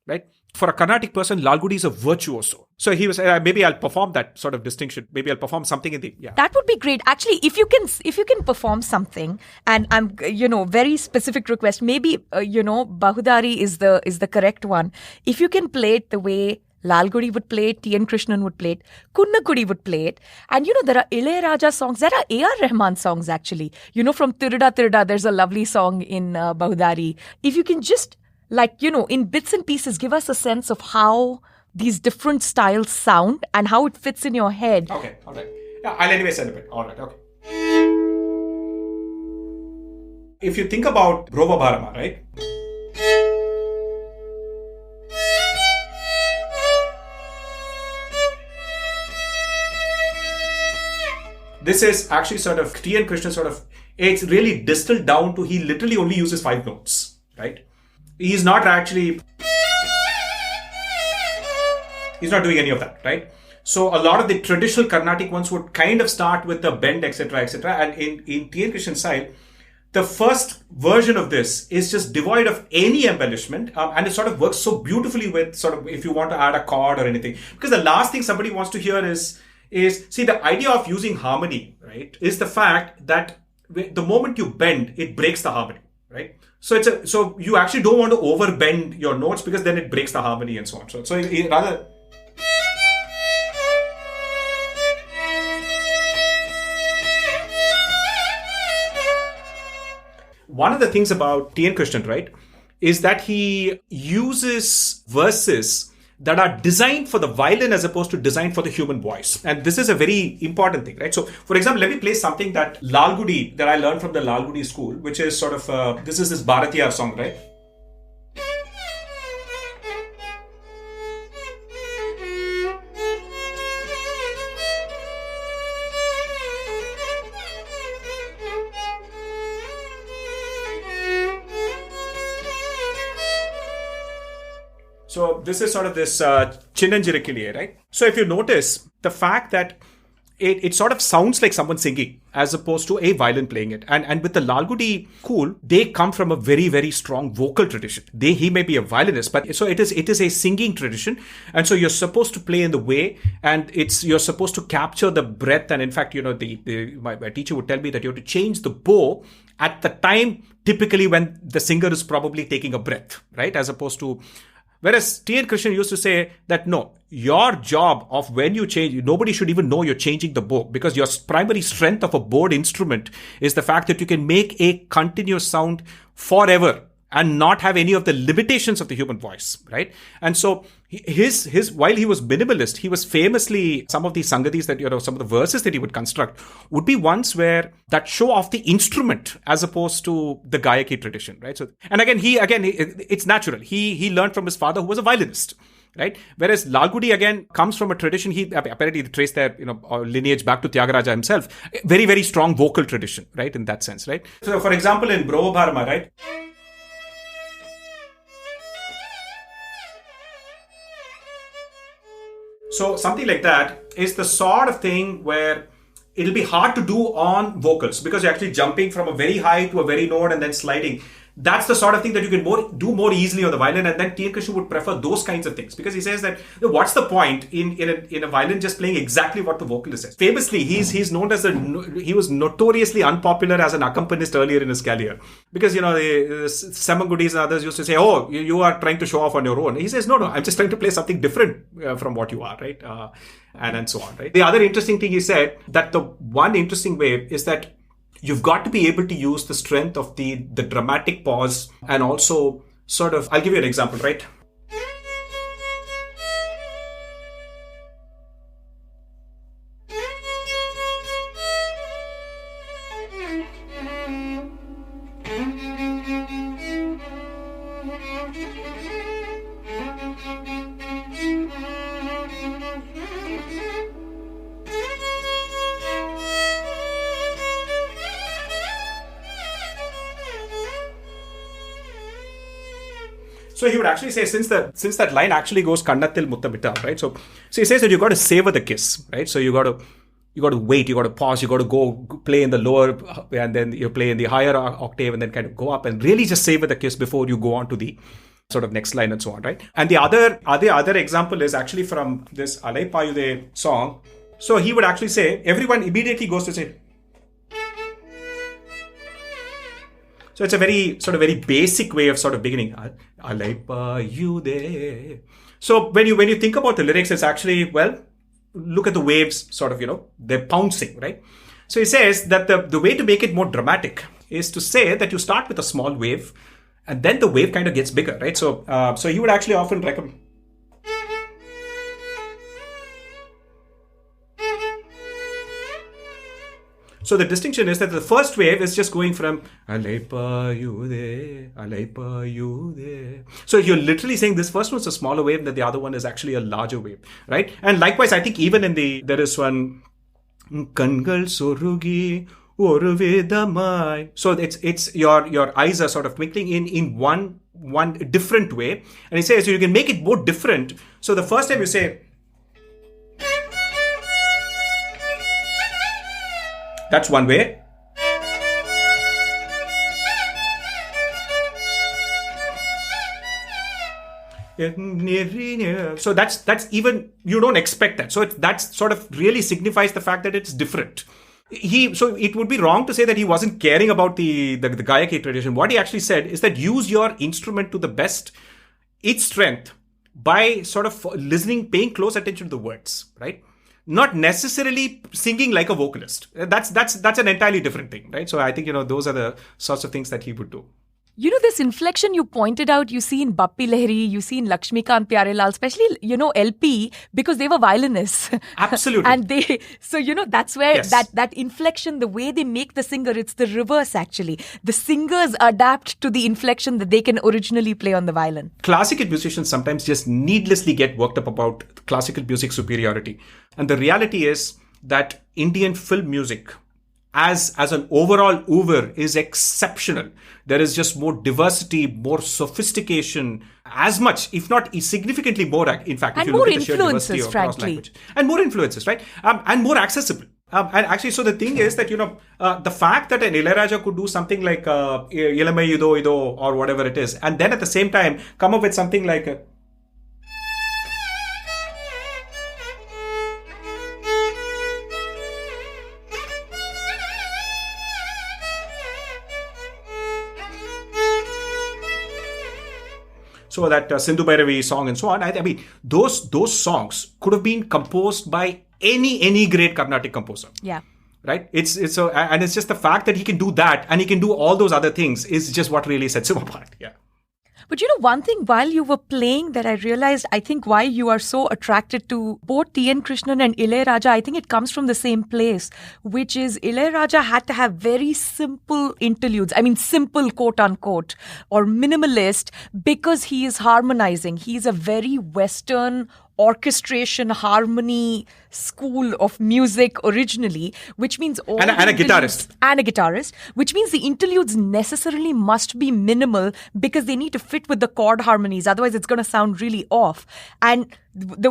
right? For a Carnatic person, Lalgudi is a virtuoso. So he was, maybe I'll perform that sort of distinction. Maybe I'll perform something in the, yeah. That would be great. Actually, if you can perform something, and I'm, very specific request, maybe, Bahudari is the correct one. If you can play it the way Lalgudi would play it, T.N. Krishnan would play it, Kunnakudi would play it. And, there are Ilayaraja songs, there are A.R. Rahman songs actually. From Tirda Tirda, there's a lovely song in Bahudari. If you can just, in bits and pieces, give us a sense of how these different styles sound and how it fits in your head. Okay, all right. Yeah, I'll anyway send a bit. All right, okay. If you think about Rova Bharama, right? This is actually sort of T.N. Krishnan it's really distilled down to he literally only uses 5 notes, right? He's not doing any of that, right? So a lot of the traditional Carnatic ones would kind of start with the bend, etc., etc. And in T.N. Krishnan's side, the first version of this is just devoid of any embellishment, and it sort of works so beautifully with sort of if you want to add a chord or anything. Because the last thing somebody wants to hear is see, the idea of using harmony, right, is the fact that the moment you bend, it breaks the harmony, right? So you actually don't want to overbend your notes because then it breaks the harmony and so on. So rather. One of the things about T.N. Krishnan, right, is that he uses verses that are designed for the violin as opposed to designed for the human voice. And this is a very important thing, right? So, for example, let me play something that Lalgudi, that I learned from the Lalgudi school, which is sort of, this is this Bharatiya song, right? So this is sort of this Chinnanjirikiliye, right? So if you notice the fact that it sort of sounds like someone singing as opposed to a violin playing it. And with the Lalgudi school, they come from a very, very strong vocal tradition. He may be a violinist, but so it is a singing tradition. And so you're supposed to play in the way, and you're supposed to capture the breath. And in fact, my teacher would tell me that you have to change the bow at the time, typically when the singer is probably taking a breath, right? As opposed to, whereas T.N. Krishnan used to say that no, your job of when you change, nobody should even know you're changing the bow, because your primary strength of a bowed instrument is the fact that you can make a continuous sound forever and not have any of the limitations of the human voice, right? And so his while he was minimalist, he was famously, some of these sangadis that, some of the verses that he would construct would be ones where that show off the instrument as opposed to the Gayaki tradition, right? So, and again, it's natural. He learned from his father, who was a violinist, right? Whereas Lalgudi again comes from a tradition, he apparently traced their lineage back to Tyagaraja himself. Very, very strong vocal tradition, right? In that sense, right? So for example, in Brovo Bharama, right? So something like that is the sort of thing where it'll be hard to do on vocals, because you're actually jumping from a very high to a very note and then sliding. That's the sort of thing that you can do more easily on the violin, and then T.N. Krishnan would prefer those kinds of things, because he says that what's the point in a violin just playing exactly what the vocalist says. Famously, he's known as he was notoriously unpopular as an accompanist earlier in his career, because the Semangudis and others used to say, "Oh, you are trying to show off on your own." He says, "No, I'm just trying to play something different from what you are, right?" And so on, right? The other interesting thing he said, that the one interesting way is that you've got to be able to use the strength of the dramatic pause, and also sort of, I'll give you an example, right? So he would actually say, since that line actually goes Kannathil Muttamitta, right? So he says that you got to savor the kiss, right? So you got to wait, you got to pause, you got to go play in the lower, and then you play in the higher octave, and then kind of go up and really just savor the kiss before you go on to the sort of next line and so on, right? And the other example is actually from this Alai Payude song. So he would actually say, everyone immediately goes to say. So it's a very basic way of sort of beginning. Alai Payude. So when you think about the lyrics, it's actually, well, look at the waves, sort of, they're pouncing, right? So he says that the way to make it more dramatic is to say that you start with a small wave, and then the wave kind of gets bigger, right? So he would actually often recommend. So the distinction is that the first wave is just going from Alai Payude, Alai Payude. So you're literally saying this first one's a smaller wave, that the other one is actually a larger wave, right? And likewise, I think even there is one Kangal Sorugi Oruvedamai. So it's your eyes are sort of twinkling in one different way. And he says, so you can make it more different. So the first time you say, that's one way. So that's even, you don't expect that. So that's sort of really signifies the fact that it's different. So it would be wrong to say that he wasn't caring about the Gayaki tradition. What he actually said is that use your instrument to the best its strength by sort of listening, paying close attention to the words, right? Not necessarily singing like a vocalist. That's an entirely different thing, right? So I think, those are the sorts of things that he would do. This inflection you pointed out, you see in Bappi Lahiri, you see in Lakshmikant Pyarelal, especially, LP, because they were violinists. Absolutely. And that's where Yes. that inflection, the way they make the singer, it's the reverse actually. The singers adapt to the inflection that they can originally play on the violin. Classical musicians sometimes just needlessly get worked up about classical music superiority. And the reality is that Indian film music as an overall oeuvre is exceptional. There is just more diversity, more sophistication, as much, if not significantly more, in fact, And if you more look at the sheer diversity influences, across frankly. language. And more influences, right? And more accessible. And actually, so the thing is that, the fact that an Ilayaraja could do something like Ilamai Ido Ido or whatever it is, and then at the same time come up with something like... So that Sindhu Bhairavi song and so on. I mean, those songs could have been composed by any great Carnatic composer. Yeah. Right? It's so, and it's just the fact that he can do that and he can do all those other things is just what really sets him apart. Yeah. But one thing while you were playing that I realized, I think why you are so attracted to both T.N. Krishnan and Ilayaraja, I think it comes from the same place, which is Ilayaraja had to have very simple interludes. I mean, simple, quote unquote, or minimalist, because he is harmonizing. He's a very Western orchestration, harmony school of music originally, which means all and a guitarist. And a guitarist, which means the interludes necessarily must be minimal because they need to fit with the chord harmonies. Otherwise, it's going to sound really off. And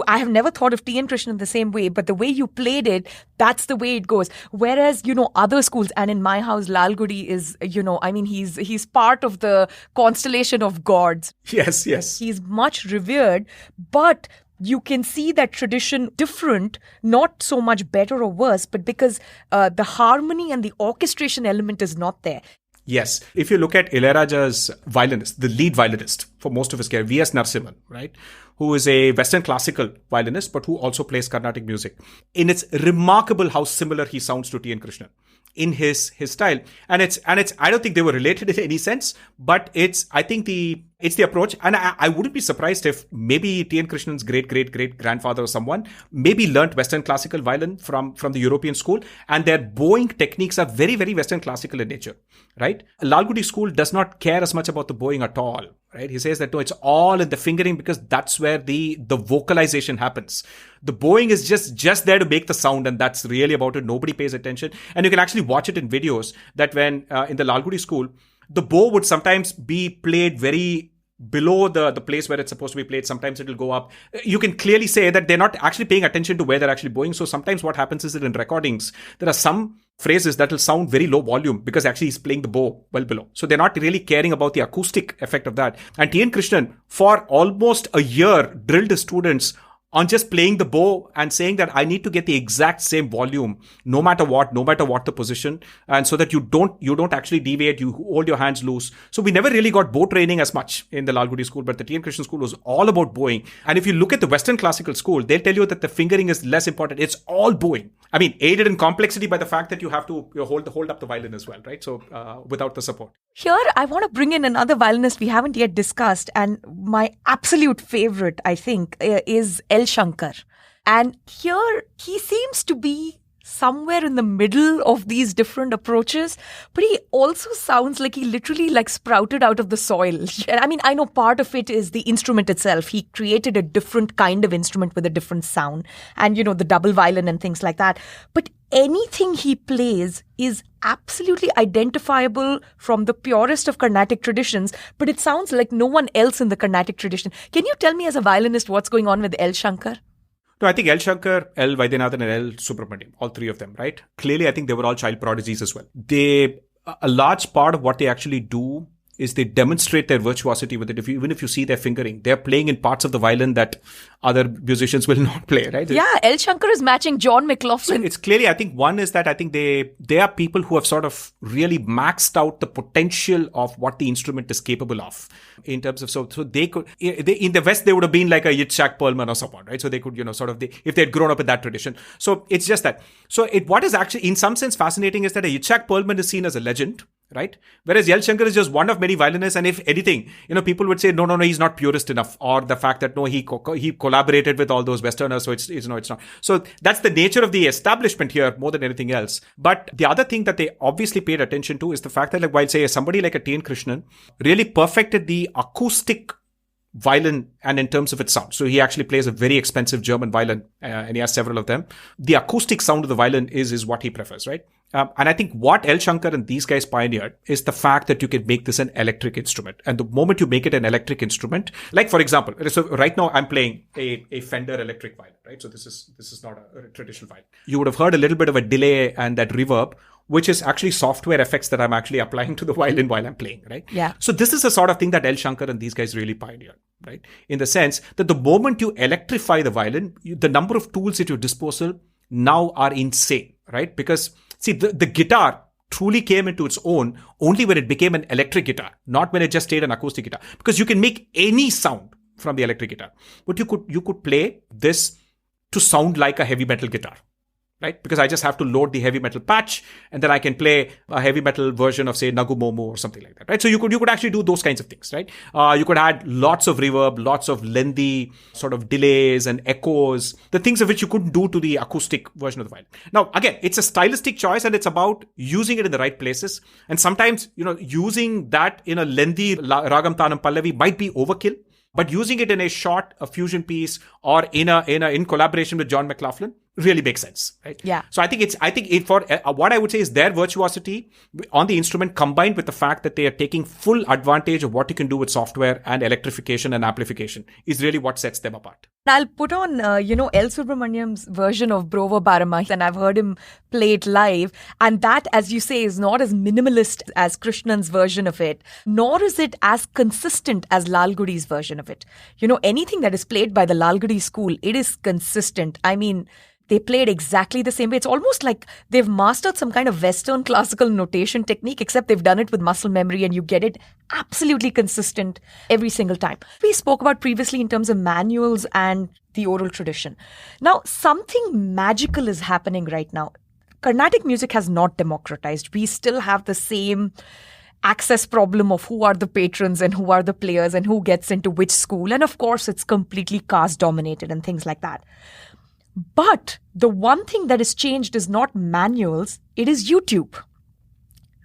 I have never thought of T.N. Krishnan the same way, but the way you played it, that's the way it goes. Whereas, other schools, and in my house, Lal Gudi is, he's part of the constellation of gods. Yes. He's much revered, but you can see that tradition different, not so much better or worse, but because the harmony and the orchestration element is not there. Yes. If you look at Ilayaraja's violinist, the lead violinist for most of his career, V.S. Narasimhan, right? Who is a Western classical violinist, but who also plays Carnatic music. And it's remarkable how similar he sounds to T.N. Krishnan in his style. And it's I don't think they were related in any sense, but it's the approach. And I wouldn't be surprised if maybe T.N. Krishnan's great grandfather or someone maybe learnt Western classical violin from the European school, and their bowing techniques are very, very Western classical in nature, right? Lal Gudi school does not care as much about the bowing at all, right? He says that no, it's all in the fingering because that's where the vocalization happens. The bowing is just there to make the sound, and that's really about it. Nobody pays attention. And you can actually watch it in videos that when in the Lal Gudi school, the bow would sometimes be played very below the place where it's supposed to be played. Sometimes it'll go up. You can clearly say that they're not actually paying attention to where they're actually bowing. So sometimes what happens is that in recordings, there are some phrases that will sound very low volume because actually he's playing the bow well below. So they're not really caring about the acoustic effect of that. And T.N. Krishnan, for almost a year, drilled his students on just playing the bow and saying that I need to get the exact same volume, no matter what the position, and so that you don't actually deviate, you hold your hands loose. So we never really got bow training as much in the Lal Gudi school, but the T.N. Krishnan school was all about bowing. And if you look at the Western classical school, they'll tell you that the fingering is less important. It's all bowing. I mean, aided in complexity by the fact that you have to hold up the violin as well, right? So without the support. Here, I want to bring in another violinist we haven't yet discussed, and my absolute favorite, I think, is L. Shankar. And here, he seems to be somewhere in the middle of these different approaches, but he also sounds like he literally sprouted out of the soil. I mean, I know part of it is the instrument itself. He created a different kind of instrument with a different sound, and the double violin and things like that. But anything he plays is absolutely identifiable from the purest of Carnatic traditions, but it sounds like no one else in the Carnatic tradition. Can you tell me as a violinist what's going on with L. Shankar? No, I think L. Shankar, L. Vaidyanathan and L. Subramaniam, all three of them, right? Clearly, I think they were all child prodigies as well. A large part of what they actually do is they demonstrate their virtuosity with it. Even if you see their fingering, they're playing in parts of the violin that other musicians will not play, right? Yeah, El Shankar is matching John McLaughlin. It's clearly, I think one is that I think they are people who have sort of really maxed out the potential of what the instrument is capable of in terms of, so they could, in the West, they would have been like a Yitzhak Perlman or someone, right? So they could, if they had grown up in that tradition. So it's just that. So what is actually, in some sense, fascinating is that a Yitzhak Perlman is seen as a legend, right? Whereas El Shankar is just one of many violinists. And if anything, people would say, no, he's not purist enough. Or the fact that, no, he collaborated with all those Westerners. So it's not. So that's the nature of the establishment here more than anything else. But the other thing that they obviously paid attention to is the fact that, like, while say somebody like a T.N. Krishnan really perfected the acoustic violin and in terms of its sound. So he actually plays a very expensive German violin and he has several of them. The acoustic sound of the violin is what he prefers, right? And I think what El Shankar and these guys pioneered is the fact that you can make this an electric instrument. And the moment you make it an electric instrument, like for example, so right now I'm playing a Fender electric violin, right? So this is not a traditional violin. You would have heard a little bit of a delay and that reverb, which is actually software effects that I'm actually applying to the violin while I'm playing, right? Yeah. So this is the sort of thing that El Shankar and these guys really pioneered, right? In the sense that the moment you electrify the violin, the number of tools at your disposal now are insane, right? Because see, the guitar truly came into its own only when it became an electric guitar, not when it just stayed an acoustic guitar. Because you can make any sound from the electric guitar, but you could play this to sound like a heavy metal guitar, right? Because I just have to load the heavy metal patch and then I can play a heavy metal version of, say, Nagu Momo or something like that, right? So you could actually do those kinds of things, right? You could add lots of reverb, lots of lengthy sort of delays and echoes, the things of which you couldn't do to the acoustic version of the violin. Now, again, it's a stylistic choice and it's about using it in the right places. And sometimes, using that in a lengthy Ragam Tanam Pallavi might be overkill. But using it in a fusion piece or in collaboration with John McLaughlin really makes sense, right? Yeah. So I think for what I would say is their virtuosity on the instrument combined with the fact that they are taking full advantage of what you can do with software and electrification and amplification is really what sets them apart. I'll put on, L. Subramaniam's version of Brovo Barama, and I've heard him play it live. And that, as you say, is not as minimalist as Krishnan's version of it, nor is it as consistent as Lalgudi's version of it. Anything that is played by the Lalgudi school, it is consistent. I mean, they played exactly the same way. It's almost like they've mastered some kind of Western classical notation technique, except they've done it with muscle memory and you get it absolutely consistent every single time. We spoke about previously in terms of manuals and the oral tradition. Now, something magical is happening right now. Carnatic music has not democratized. We still have the same access problem of who are the patrons and who are the players and who gets into which school. And of course, it's completely caste dominated and things like that. But the one thing that has changed is not manuals, it is YouTube,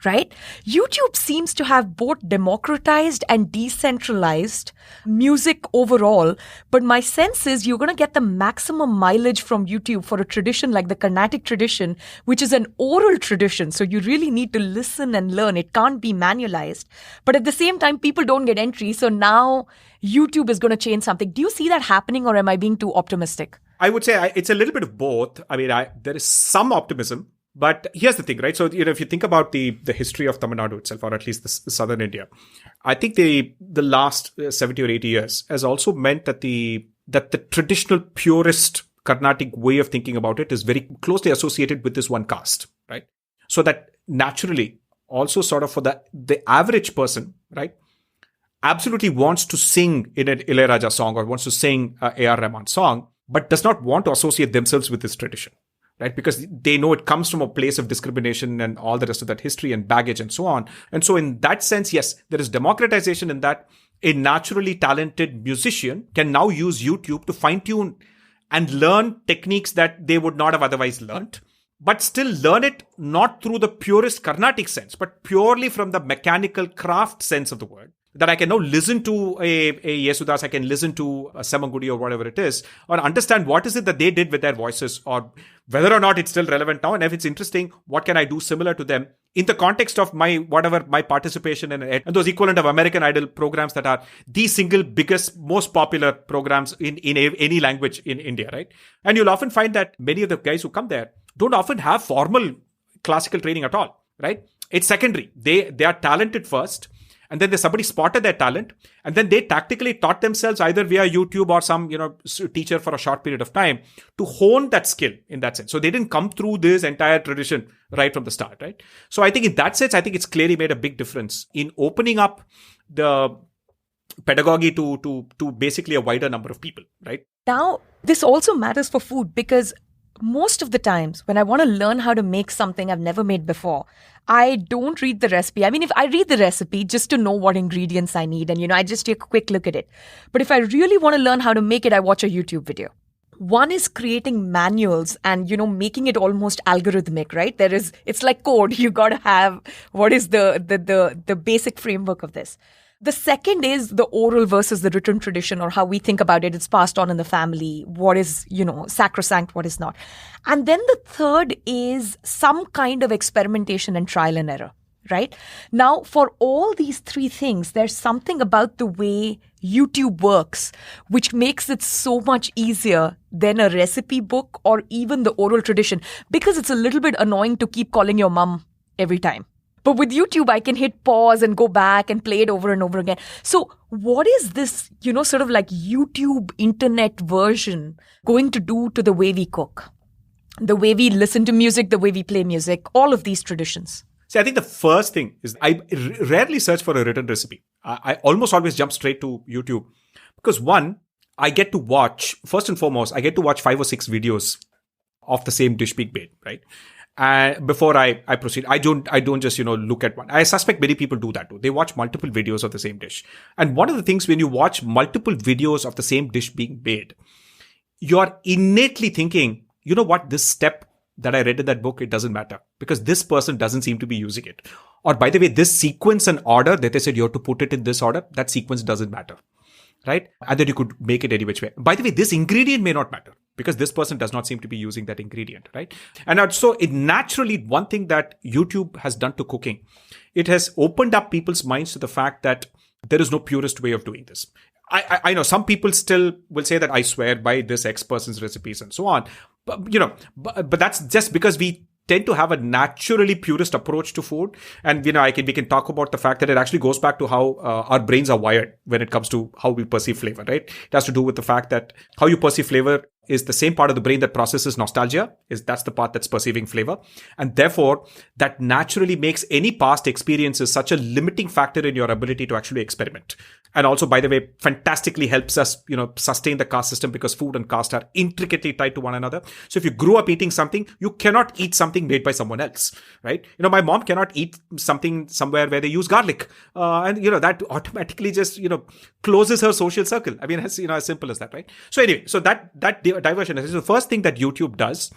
right? YouTube seems to have both democratized and decentralized music overall. But my sense is you're going to get the maximum mileage from YouTube for a tradition like the Carnatic tradition, which is an oral tradition. So you really need to listen and learn. It can't be manualized. But at the same time, people don't get entry. So now YouTube is going to change something. Do you see that happening or am I being too optimistic? I would say it's a little bit of both. I mean, there is some optimism, but here's the thing, right? So, if you think about the history of Tamil Nadu itself, or at least the southern India, I think the last 70 or 80 years has also meant that the traditional purist Carnatic way of thinking about it is very closely associated with this one caste, right? So that naturally also sort of for the average person, right, absolutely wants to sing in an Ilayaraja song or wants to sing a A.R. Rahman song, but does not want to associate themselves with this tradition, right? Because they know it comes from a place of discrimination and all the rest of that history and baggage and so on. And so in that sense, yes, there is democratization in that a naturally talented musician can now use YouTube to fine-tune and learn techniques that they would not have otherwise learned, but still learn it not through the purest Carnatic sense, but purely from the mechanical craft sense of the word. That I can now listen to a Yesudas, I can listen to a Semangudi or whatever it is, or understand what is it that they did with their voices, or whether or not it's still relevant now. And if it's interesting, what can I do similar to them in the context of my participation in those equivalent of American Idol programs that are the single biggest, most popular programs in any language in India, right? And you'll often find that many of the guys who come there don't often have formal classical training at all, right? It's secondary. They are talented first. And then somebody spotted their talent, and then they tactically taught themselves either via YouTube or some, teacher for a short period of time to hone that skill in that sense. So they didn't come through this entire tradition right from the start, right? So I think in that sense, I think it's clearly made a big difference in opening up the pedagogy to basically a wider number of people, right? Now, this also matters for food because most of the times when I want to learn how to make something I've never made before, I don't read the recipe. I mean, if I read the recipe just to know what ingredients I need and, I just take a quick look at it. But if I really want to learn how to make it, I watch a YouTube video. One is creating manuals and, making it almost algorithmic, right? It's like code. You got to have what is the basic framework of this. The second is the oral versus the written tradition, or how we think about it. It's passed on in the family. What is, sacrosanct, what is not. And then the third is some kind of experimentation and trial and error, right? Now, for all these three things, there's something about the way YouTube works, which makes it so much easier than a recipe book or even the oral tradition, because it's a little bit annoying to keep calling your mom every time. But with YouTube, I can hit pause and go back and play it over and over again. So what is this, sort of like YouTube internet version going to do to the way we cook, the way we listen to music, the way we play music, all of these traditions? See, I think the first thing is I rarely search for a written recipe. I almost always jump straight to YouTube because one, I get to watch, first and foremost, I get to watch 5 or 6 videos of the same dish being made, right? Before I proceed, I don't just, look at one. I suspect many people do that too. They watch multiple videos of the same dish. And one of the things when you watch multiple videos of the same dish being made, you're innately thinking, you know what, this step that I read in that book, it doesn't matter because this person doesn't seem to be using it. Or by the way, this sequence and order that they said you have to put it in this order, that sequence doesn't matter. Right? And then you could make it any which way. By the way, this ingredient may not matter because this person does not seem to be using that ingredient, right? And so it naturally, one thing that YouTube has done to cooking, it has opened up people's minds to the fact that there is no purest way of doing this. I know some people still will say that I swear by this X person's recipes and so on. But, but that's just because we tend to have a naturally purist approach to food. And, we can talk about the fact that it actually goes back to how our brains are wired when it comes to how we perceive flavor, right? It has to do with the fact that how you perceive flavor is the same part of the brain that processes nostalgia. That's the part that's perceiving flavor. And therefore, that naturally makes any past experiences such a limiting factor in your ability to actually experiment. And also, by the way, fantastically helps us, sustain the caste system because food and caste are intricately tied to one another. So if you grew up eating something, you cannot eat something made by someone else, right? My mom cannot eat something somewhere where they use garlic. And that automatically just, closes her social circle. I mean, as simple as that, right? So anyway, so that diversion is the first thing that YouTube does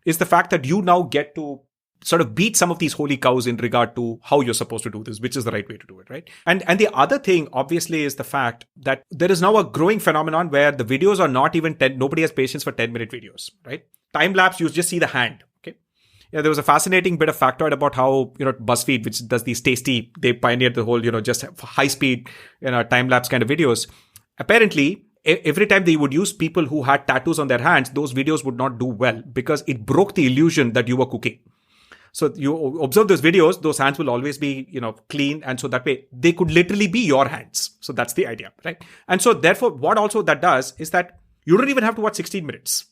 is the fact that you now get to sort of beat some of these holy cows in regard to how you're supposed to do this, which is the right way to do it, right? And the other thing, obviously, is the fact that there is now a growing phenomenon where the videos are not even 10, nobody has patience for 10-minute videos, right? Time lapse, you just see the hand, okay? Yeah, there was a fascinating bit of factoid about how, BuzzFeed, which does these tasty, they pioneered the whole, just high speed, time lapse kind of videos. Apparently, every time they would use people who had tattoos on their hands, those videos would not do well because it broke the illusion that you were cooking. So you observe those videos, those hands will always be, clean. And so that way they could literally be your hands. So that's the idea, right? And so therefore, what also that does is that you don't even have to watch 16 minutes.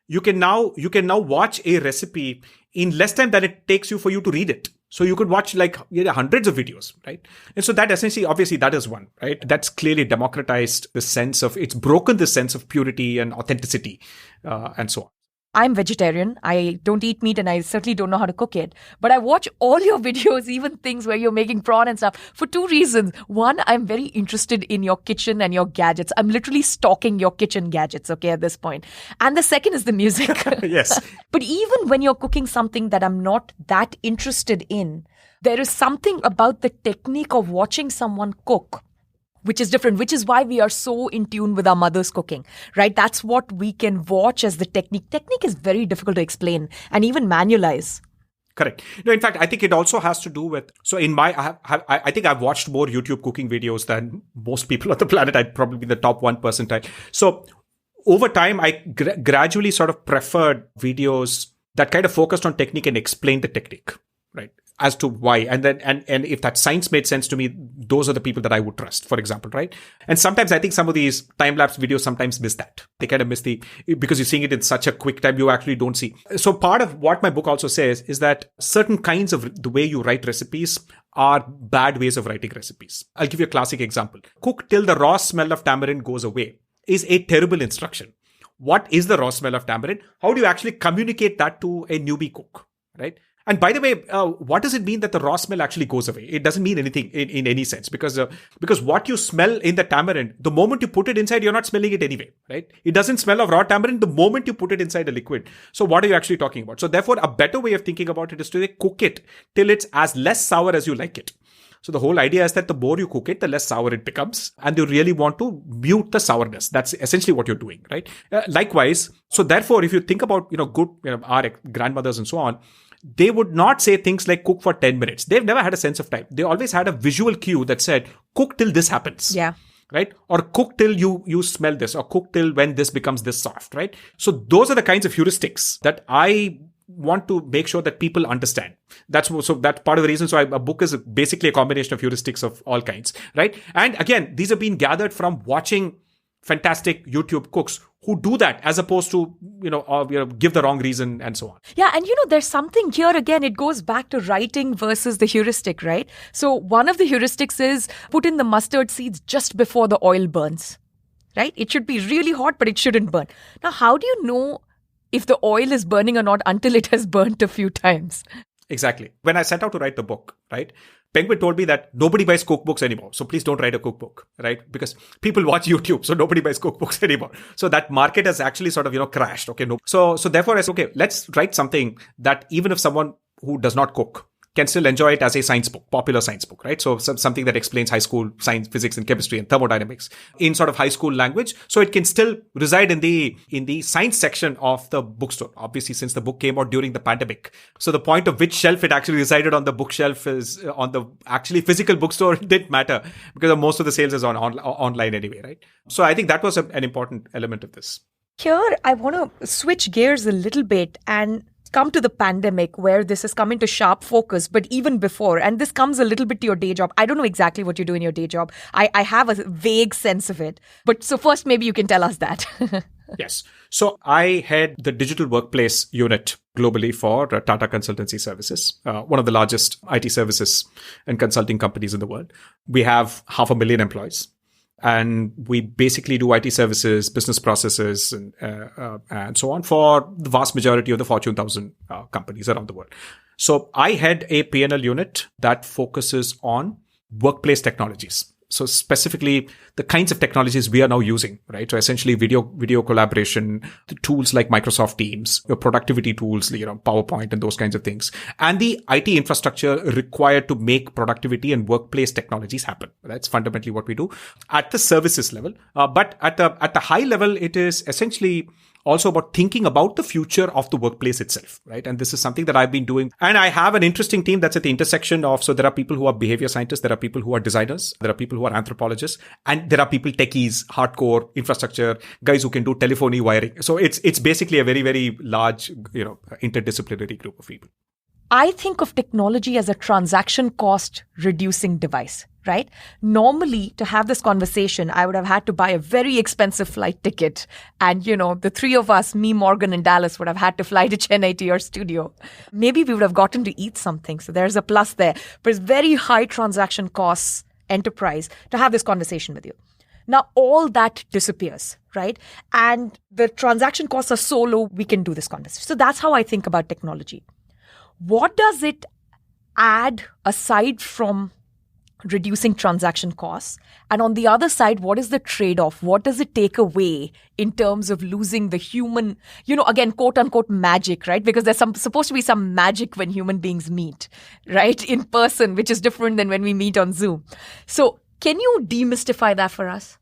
You can now watch a recipe in less time than it takes you for you to read it. So you could watch hundreds of videos, right? And so that essentially, obviously that is one, right? That's clearly democratized the sense of, it's broken the sense of purity and authenticity and so on. I'm vegetarian. I don't eat meat and I certainly don't know how to cook it. But I watch all your videos, even things where you're making prawn and stuff, for 2 reasons. One, I'm very interested in your kitchen and your gadgets. I'm literally stalking your kitchen gadgets, okay, at this point. And the second is the music. Yes. But even when you're cooking something that I'm not that interested in, there is something about the technique of watching someone cook which is different, which is why we are so in tune with our mother's cooking, right? That's what we can watch as the technique. Technique is very difficult to explain and even manualize. Correct. No, in fact, I think it also has to do with, so in my, I think I've watched more YouTube cooking videos than most people on the planet. I'd probably be the top 1 percentile. So over time, I gradually sort of preferred videos that kind of focused on technique and explained the technique, right? As to why. And then, and if that science made sense to me, those are the people that I would trust, for example, right? And sometimes I think some of these time-lapse videos sometimes miss that. They kind of miss because you're seeing it in such a quick time, you actually don't see. So part of what my book also says is that certain kinds of the way you write recipes are bad ways of writing recipes. I'll give you a classic example. Cook till the raw smell of tamarind goes away is a terrible instruction. What is the raw smell of tamarind? How do you actually communicate that to a newbie cook, right? And by the way, what does it mean that the raw smell actually goes away? It doesn't mean anything in any sense because what you smell in the tamarind, the moment you put it inside, you're not smelling it anyway, right? It doesn't smell of raw tamarind the moment you put it inside a liquid. So what are you actually talking about? So therefore, a better way of thinking about it is to cook it till it's as less sour as you like it. So the whole idea is that the more you cook it, the less sour it becomes. And you really want to mute the sourness. That's essentially what you're doing, right? Likewise, so therefore, if you think about, good, our grandmothers and so on, they would not say things like cook for 10 minutes. They've never had a sense of time. They always had a visual cue that said, cook till this happens. Yeah. Right? Or cook till you smell this, or cook till when this becomes this soft, right? So those are the kinds of heuristics that I want to make sure that people understand. That's part of the reason. So a book is basically a combination of heuristics of all kinds, right? And again, these have been gathered from watching fantastic YouTube cooks who do that as opposed to, give the wrong reason and so on. Yeah. And, there's something here again, it goes back to writing versus the heuristic, right? So one of the heuristics is put in the mustard seeds just before the oil burns, right? It should be really hot, but it shouldn't burn. Now, how do you know if the oil is burning or not until it has burnt a few times? Exactly. When I set out to write the book, right, Penguin told me that nobody buys cookbooks anymore. So please don't write a cookbook, right? Because people watch YouTube, so nobody buys cookbooks anymore. So that market has actually sort of, crashed. Okay. No. So therefore I said, okay, let's write something that even if someone who does not cook can still enjoy it as a science book, popular science book, right? So something that explains high school science, physics and chemistry and thermodynamics in sort of high school language. So it can still reside in the science section of the bookstore. Obviously, since the book came out during the pandemic. So the point of which shelf it actually resided on the bookshelf is on the actually physical bookstore. It didn't matter because most of the sales is online anyway, right? So I think that was an important element of this. Here, I want to switch gears a little bit and come to the pandemic where this has come into sharp focus, but even before, and this comes a little bit to your day job. I don't know exactly what you do in your day job. I have a vague sense of it. But so first, maybe you can tell us that. Yes. So I head the digital workplace unit globally for Tata Consultancy Services, one of the largest IT services and consulting companies in the world. We have 500,000 employees. And we basically do IT services, business processes, and so on for the vast majority of the Fortune 1000 companies around the world. So I head a P&L unit that focuses on workplace technologies. So specifically the kinds of technologies we are now using, right? So essentially video collaboration, the tools like Microsoft Teams, your productivity tools, PowerPoint and those kinds of things, and the IT infrastructure required to make productivity and workplace technologies happen. That's fundamentally what we do at the services level. But at the high level, it is essentially also about thinking about the future of the workplace itself, right? And this is something that I've been doing. And I have an interesting team that's at the intersection of, so there are people who are behavior scientists, there are people who are designers, there are people who are anthropologists, and there are people techies, hardcore infrastructure, guys who can do telephony wiring. So it's basically a very, very large, interdisciplinary group of people. I think of technology as a transaction cost reducing device, right? Normally, to have this conversation, I would have had to buy a very expensive flight ticket. And, the three of us, me, Morgan, and Dallas, would have had to fly to Chennai to your studio. Maybe we would have gotten to eat something. So there's a plus there. But it's very high transaction costs enterprise to have this conversation with you. Now, all that disappears, right? And the transaction costs are so low, we can do this conversation. So that's how I think about technology. What does it add aside from reducing transaction costs? And on the other side, what is the trade-off? What does it take away in terms of losing the human, again, quote unquote magic, right? Because there's supposed to be some magic when human beings meet, right? In person, which is different than when we meet on Zoom. So can you demystify that for us?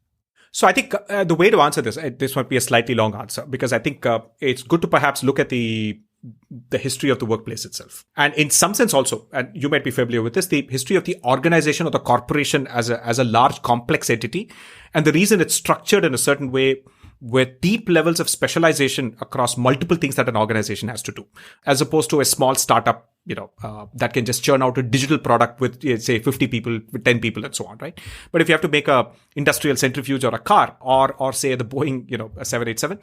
So I think the way to answer this might be a slightly long answer, because I think it's good to perhaps look at the history of the workplace itself. And in some sense also, and you might be familiar with this, the history of the organization or the corporation as a large complex entity. And the reason it's structured in a certain way with deep levels of specialization across multiple things that an organization has to do, as opposed to a small startup, that can just churn out a digital product with, say, 50 people, with 10 people and so on, right? But if you have to make a industrial centrifuge or a car or say the Boeing, a 787,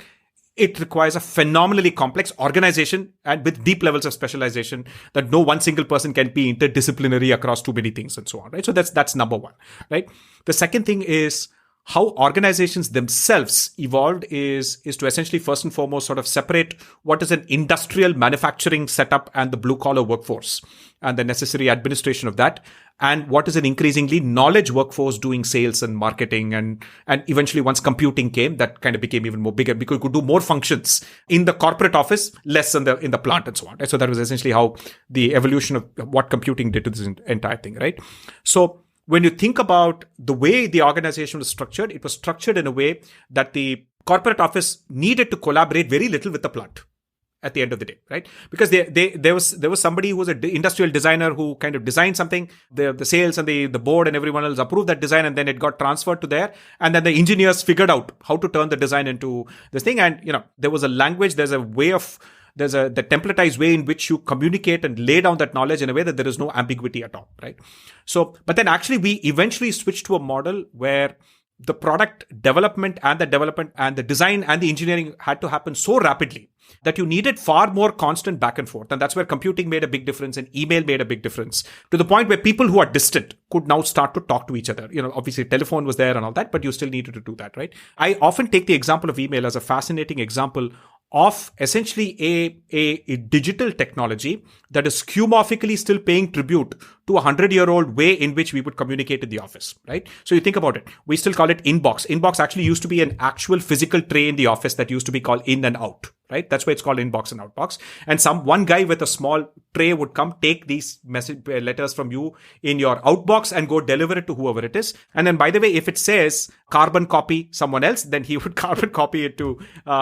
it requires a phenomenally complex organization and with deep levels of specialization that no one single person can be interdisciplinary across too many things and so on, right? So that's number one, right? The second thing is how organizations themselves evolved is to essentially first and foremost sort of separate what is an industrial manufacturing setup and the blue collar workforce and the necessary administration of that, and what is an increasingly knowledge workforce doing sales and marketing, and eventually once computing came, that kind of became even more bigger because you could do more functions in the corporate office, less in the plant and so on, right? So that was essentially how the evolution of what computing did to this entire thing, right? So when you think about the way the organization was structured, it was structured in a way that the corporate office needed to collaborate very little with the plant at the end of the day, right? Because there was somebody who was an industrial designer who kind of designed something, the sales and the board and everyone else approved that design, and then it got transferred to there, and then the engineers figured out how to turn the design into this thing. And there was a language, there's the templatized way in which you communicate and lay down that knowledge in a way that there is no ambiguity at all, right? So, but then actually we eventually switched to a model where the product development and the design and the engineering had to happen so rapidly that you needed far more constant back and forth. And that's where computing made a big difference and email made a big difference, to the point where people who are distant could now start to talk to each other. Obviously telephone was there and all that, but you still needed to do that, right? I often take the example of email as a fascinating example of essentially a digital technology that is skeuomorphically still paying tribute to a 100-year-old way in which we would communicate in the office, right? So you think about it. We still call it inbox. Inbox actually used to be an actual physical tray in the office that used to be called in and out, right? That's why it's called inbox and outbox. And one guy with a small tray would come, take these letters from you in your outbox and go deliver it to whoever it is. And then, by the way, if it says carbon copy someone else, then he would carbon copy it to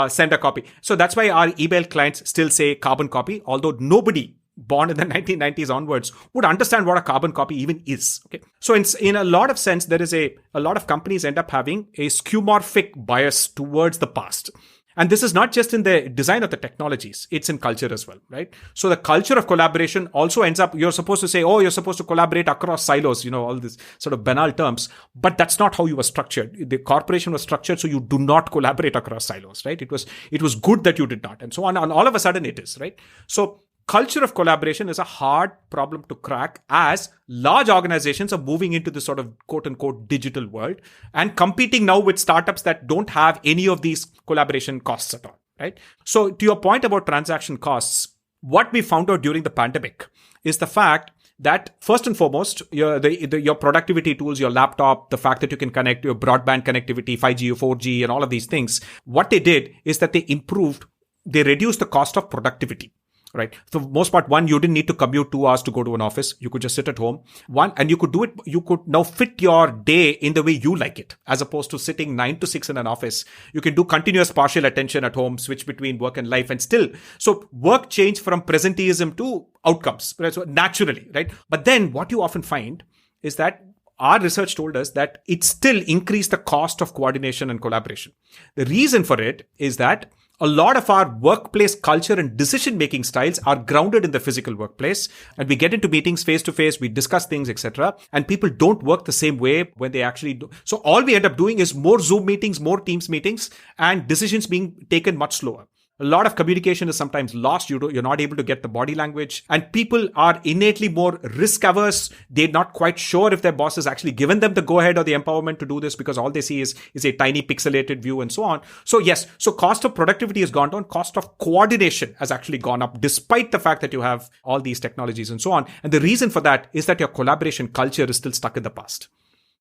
send a copy. So that's why our email clients still say carbon copy, although nobody born in the 1990s onwards would understand what a carbon copy even is. Okay, so in a lot of sense, there is a lot of companies end up having a skeuomorphic bias towards the past. And this is not just in the design of the technologies, it's in culture as well, right? So the culture of collaboration also ends up, you're supposed to say, oh, you're supposed to collaborate across silos, all these sort of banal terms, but that's not how you were structured. The corporation was structured so you do not collaborate across silos, right? It was good that you did not, and so on. And all of a sudden it is, right? So culture of collaboration is a hard problem to crack as large organizations are moving into this sort of quote unquote digital world and competing now with startups that don't have any of these collaboration costs at all, right? So to your point about transaction costs, what we found out during the pandemic is the fact that first and foremost, your productivity tools, your laptop, the fact that you can connect your broadband connectivity, 5G or 4G and all of these things, what they did is that they reduced the cost of productivity. Right. For the most part, you didn't need to commute 2 hours to go to an office. You could just sit at home. And you could do it. You could now fit your day in the way you like it, as opposed to sitting 9 to 6 in an office. You can do continuous partial attention at home, switch between work and life, and still. So work changed from presenteeism to outcomes, right? So naturally, right? But then what you often find is that our research told us that it still increased the cost of coordination and collaboration. The reason for it is that a lot of our workplace culture and decision-making styles are grounded in the physical workplace, and we get into meetings face to face, we discuss things, etc. And people don't work the same way when they actually do. So all we end up doing is more Zoom meetings, more Teams meetings, and decisions being taken much slower. A lot of communication is sometimes lost. You're not able to get the body language, and people are innately more risk averse. They're not quite sure if their boss has actually given them the go ahead or the empowerment to do this, because all they see is a tiny pixelated view and so on. So yes, so cost of productivity has gone down. Cost of coordination has actually gone up, despite the fact that you have all these technologies and so on. And the reason for that is that your collaboration culture is still stuck in the past.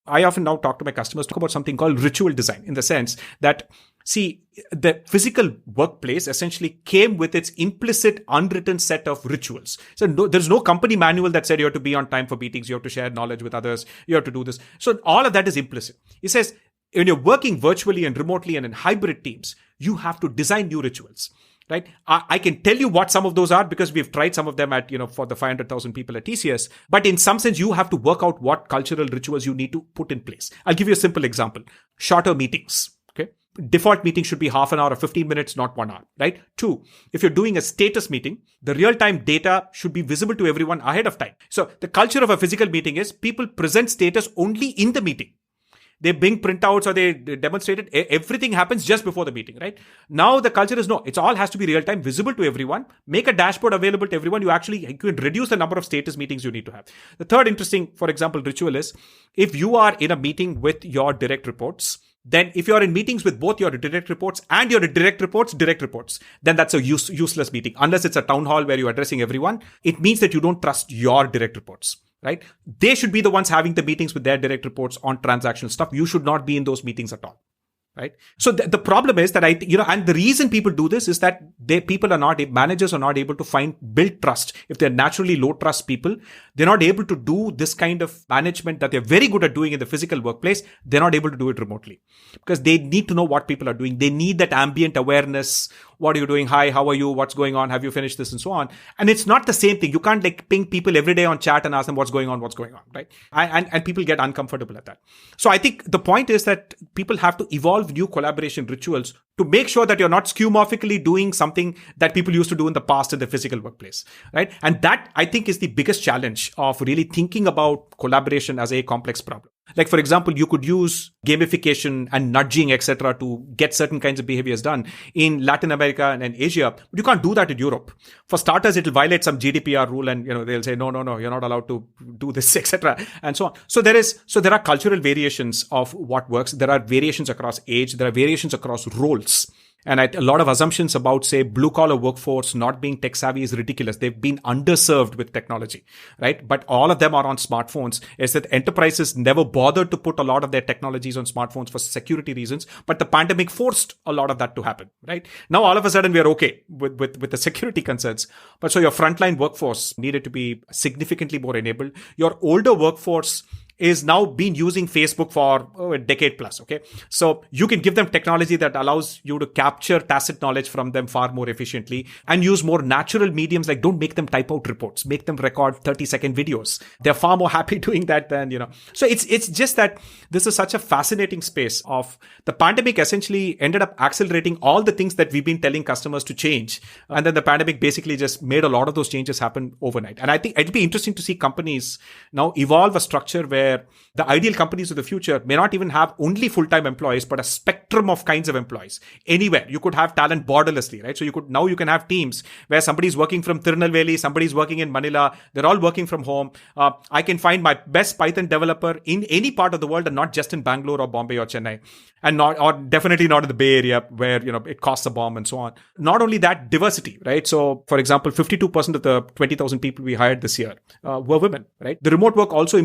I often now talk to my customers about something called ritual design, in the sense that, see, the physical workplace essentially came with its implicit, unwritten set of rituals. So there's no company manual that said you have to be on time for meetings, you have to share knowledge with others, you have to do this. So all of that is implicit. It says when you're working virtually and remotely and in hybrid teams, you have to design new rituals. Right? I can tell you what some of those are because we've tried some of them at, for the 500,000 people at TCS. But in some sense, you have to work out what cultural rituals you need to put in place. I'll give you a simple example. Shorter meetings. Okay. default meeting should be half an hour or 15 minutes, not 1 hour, right? 2, if you're doing a status meeting, the real-time data should be visible to everyone ahead of time. So the culture of a physical meeting is people present status only in the meeting. They bring printouts or they demonstrate it. Everything happens just before the meeting, right? Now the culture is no, it all has to be real time, visible to everyone. Make a dashboard available to everyone. You can reduce the number of status meetings you need to have. The third interesting, for example, ritual is if you are in a meeting with your direct reports, then if you're in meetings with both your direct reports and your direct reports, then that's a useless meeting. Unless it's a town hall where you're addressing everyone, it means that you don't trust your direct reports. Right? They should be the ones having the meetings with their direct reports on transactional stuff. You should not be in those meetings at all. Right? So the problem is that and the reason people do this is that managers are not able to build trust. If they're naturally low trust people, they're not able to do this kind of management that they're very good at doing in the physical workplace. They're not able to do it remotely because they need to know what people are doing. They need that ambient awareness. What are you doing? Hi, how are you? What's going on? Have you finished this? And so on. And it's not the same thing. You can't ping people every day on chat and ask them what's going on, right? And people get uncomfortable at that. So I think the point is that people have to evolve new collaboration rituals to make sure that you're not skeuomorphically doing something that people used to do in the past in the physical workplace, right? And that, I think, is the biggest challenge of really thinking about collaboration as a complex problem. Like, for example, you could use gamification and nudging, etc., to get certain kinds of behaviors done in Latin America and Asia, but you can't do that in Europe. For starters, it'll violate some GDPR rule, and they'll say, no, you're not allowed to do this, etc., and so on. So there are cultural variations of what works. There are variations across age. There are variations across roles. And a lot of assumptions about, say, blue-collar workforce not being tech-savvy is ridiculous. They've been underserved with technology, right? But all of them are on smartphones. Is that enterprises never bothered to put a lot of their technologies on smartphones for security reasons, but the pandemic forced a lot of that to happen, right? Now, all of a sudden, we are okay with the security concerns. But so your frontline workforce needed to be significantly more enabled. Your older workforce is now been using Facebook for a decade plus, okay? So you can give them technology that allows you to capture tacit knowledge from them far more efficiently and use more natural mediums, like don't make them type out reports, make them record 30-second videos. They're far more happy doing that than, So it's just that this is such a fascinating space of the pandemic essentially ended up accelerating all the things that we've been telling customers to change. And then the pandemic basically just made a lot of those changes happen overnight. And I think it'd be interesting to see companies now evolve a structure where the ideal companies of the future may not even have only full-time employees, but a spectrum of kinds of employees. Anywhere. You could have talent borderlessly, right? So you can have teams where somebody's working from Tirunelveli, somebody's working in Manila, they're all working from home. I can find my best Python developer in any part of the world and not just in Bangalore or Bombay or Chennai. And definitely not in the Bay Area where, it costs a bomb and so on. Not only that, diversity, right? So, for example, 52% of the 20,000 people we hired this year were women, right? The remote work also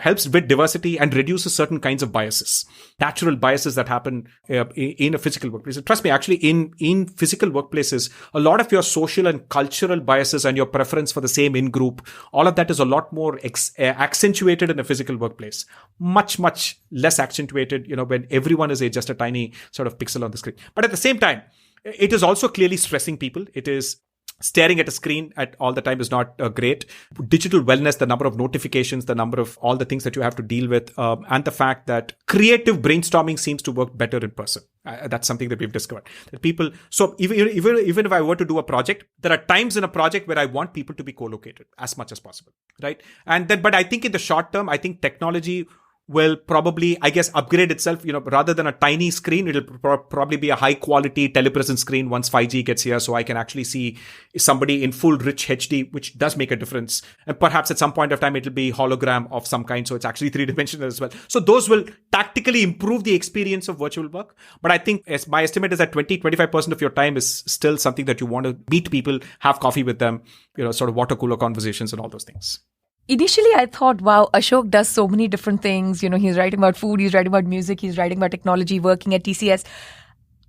helps with diversity and reduces certain kinds of biases, natural biases that happen in a physical workplace. Trust me, actually, in physical workplaces, a lot of your social and cultural biases and your preference for the same in-group, all of that is a lot more accentuated in a physical workplace. Much, much less accentuated, when everyone is just a tiny sort of pixel on the screen. But at the same time, it is also clearly stressing people. It is staring at a screen at all the time is not great. Digital wellness, the number of notifications, the number of all the things that you have to deal with, and the fact that creative brainstorming seems to work better in person. That's something that we've discovered. That people, so even if I were to do a project, there are times in a project where I want people to be co-located as much as possible, right? But I think in the short term, I think technology will probably, upgrade itself, rather than a tiny screen, it'll probably be a high quality telepresence screen once 5G gets here. So I can actually see somebody in full rich HD, which does make a difference. And perhaps at some point of time, it'll be hologram of some kind. So it's actually 3-dimensional as well. So those will tactically improve the experience of virtual work. But I think my estimate is that 20-25% of your time is still something that you want to meet people, have coffee with them, sort of water cooler conversations and all those things. Initially, I thought, wow, Ashok does so many different things. He's writing about food, he's writing about music, he's writing about technology, working at TCS.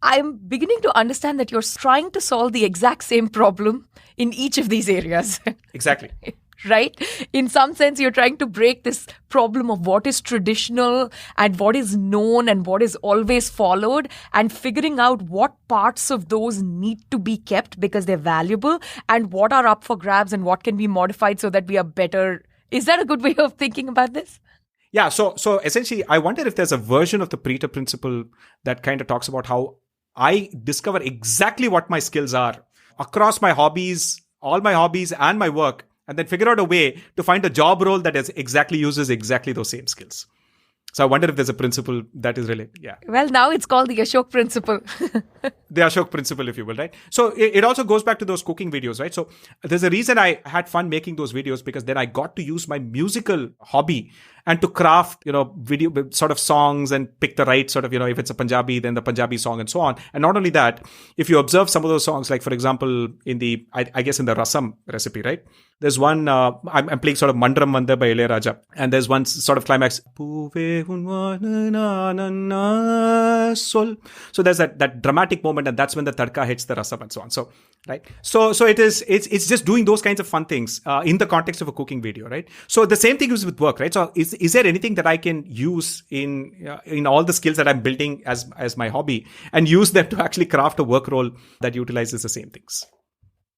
I'm beginning to understand that you're trying to solve the exact same problem in each of these areas. Exactly. Right? In some sense, you're trying to break this problem of what is traditional and what is known and what is always followed, and figuring out what parts of those need to be kept because they're valuable and what are up for grabs and what can be modified so that we are better. Is that a good way of thinking about this? Yeah, so essentially, I wonder if there's a version of the Pareto principle that kind of talks about how I discover exactly what my skills are across my hobbies, all my hobbies and my work, and then figure out a way to find a job role that uses exactly those same skills. So I wonder if there's a principle that is related. Yeah. Well, now it's called the Ashok principle. The Ashok principle, if you will, right? So it also goes back to those cooking videos, right? So there's a reason I had fun making those videos, because then I got to use my musical hobby and to craft, video sort of songs and pick the right sort of, if it's a Punjabi, then the Punjabi song and so on. And not only that, if you observe some of those songs, like for example, in the, I guess in the rasam recipe, right? There's one, I'm playing sort of Mandram Mandar by Ilayaraja. And there's one sort of climax. So there's that dramatic moment, and that's when the tadka hits the rasam and so on. So, right. So it's just doing those kinds of fun things in the context of a cooking video, right? So the same thing is with work, right? So is there anything that I can use in all the skills that I'm building as my hobby and use them to actually craft a work role that utilizes the same things?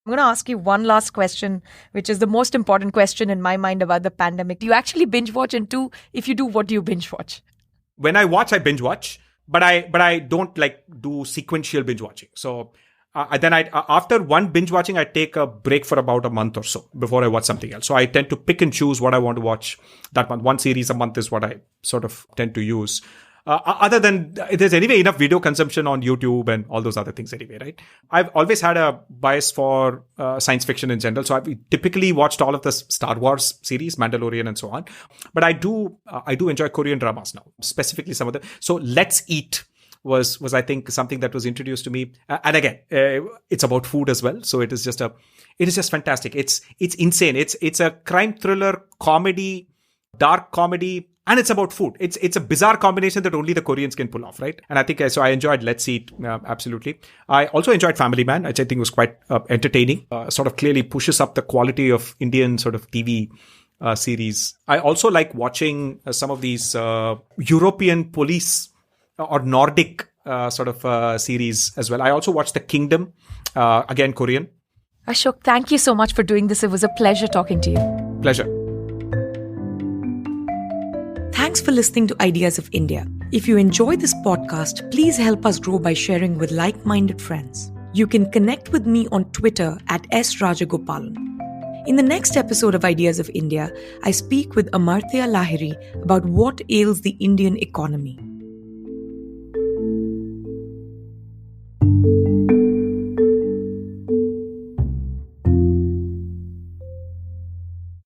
I'm going to ask you one last question, which is the most important question in my mind about the pandemic. Do you actually binge watch? And two, if you do, what do you binge watch? When I watch, I binge watch, but I don't like do sequential binge watching. So then after one binge watching, I take a break for about a month or so before I watch something else. So I tend to pick and choose what I want to watch that month. One series a month is what I sort of tend to use. Other than, there's anyway enough video consumption on YouTube and all those other things anyway, right? I've always had a bias for science fiction in general. So I've typically watched all of the Star Wars series, Mandalorian and so on. But I do enjoy Korean dramas now, specifically some of them. So Let's Eat was I think something that was introduced to me. And again, it's about food as well. So it is just fantastic. It's insane. It's a crime thriller comedy, dark comedy, and it's about food. It's a bizarre combination that only the Koreans can pull off, right? And I think so. I enjoyed Let's Eat absolutely. I also enjoyed Family Man, which I think was quite entertaining. Sort of clearly pushes up the quality of Indian sort of TV series. I also like watching some of these European police or Nordic sort of series as well. I also watched The Kingdom, again Korean. Ashok, thank you so much for doing this. It was a pleasure talking to you. Pleasure. Thanks for listening to Ideas of India. If you enjoy this podcast, please help us grow by sharing with like-minded friends. You can connect with me on Twitter at @SRajagopalan. In the next episode of Ideas of India, I speak with Amartya Lahiri about what ails the Indian economy.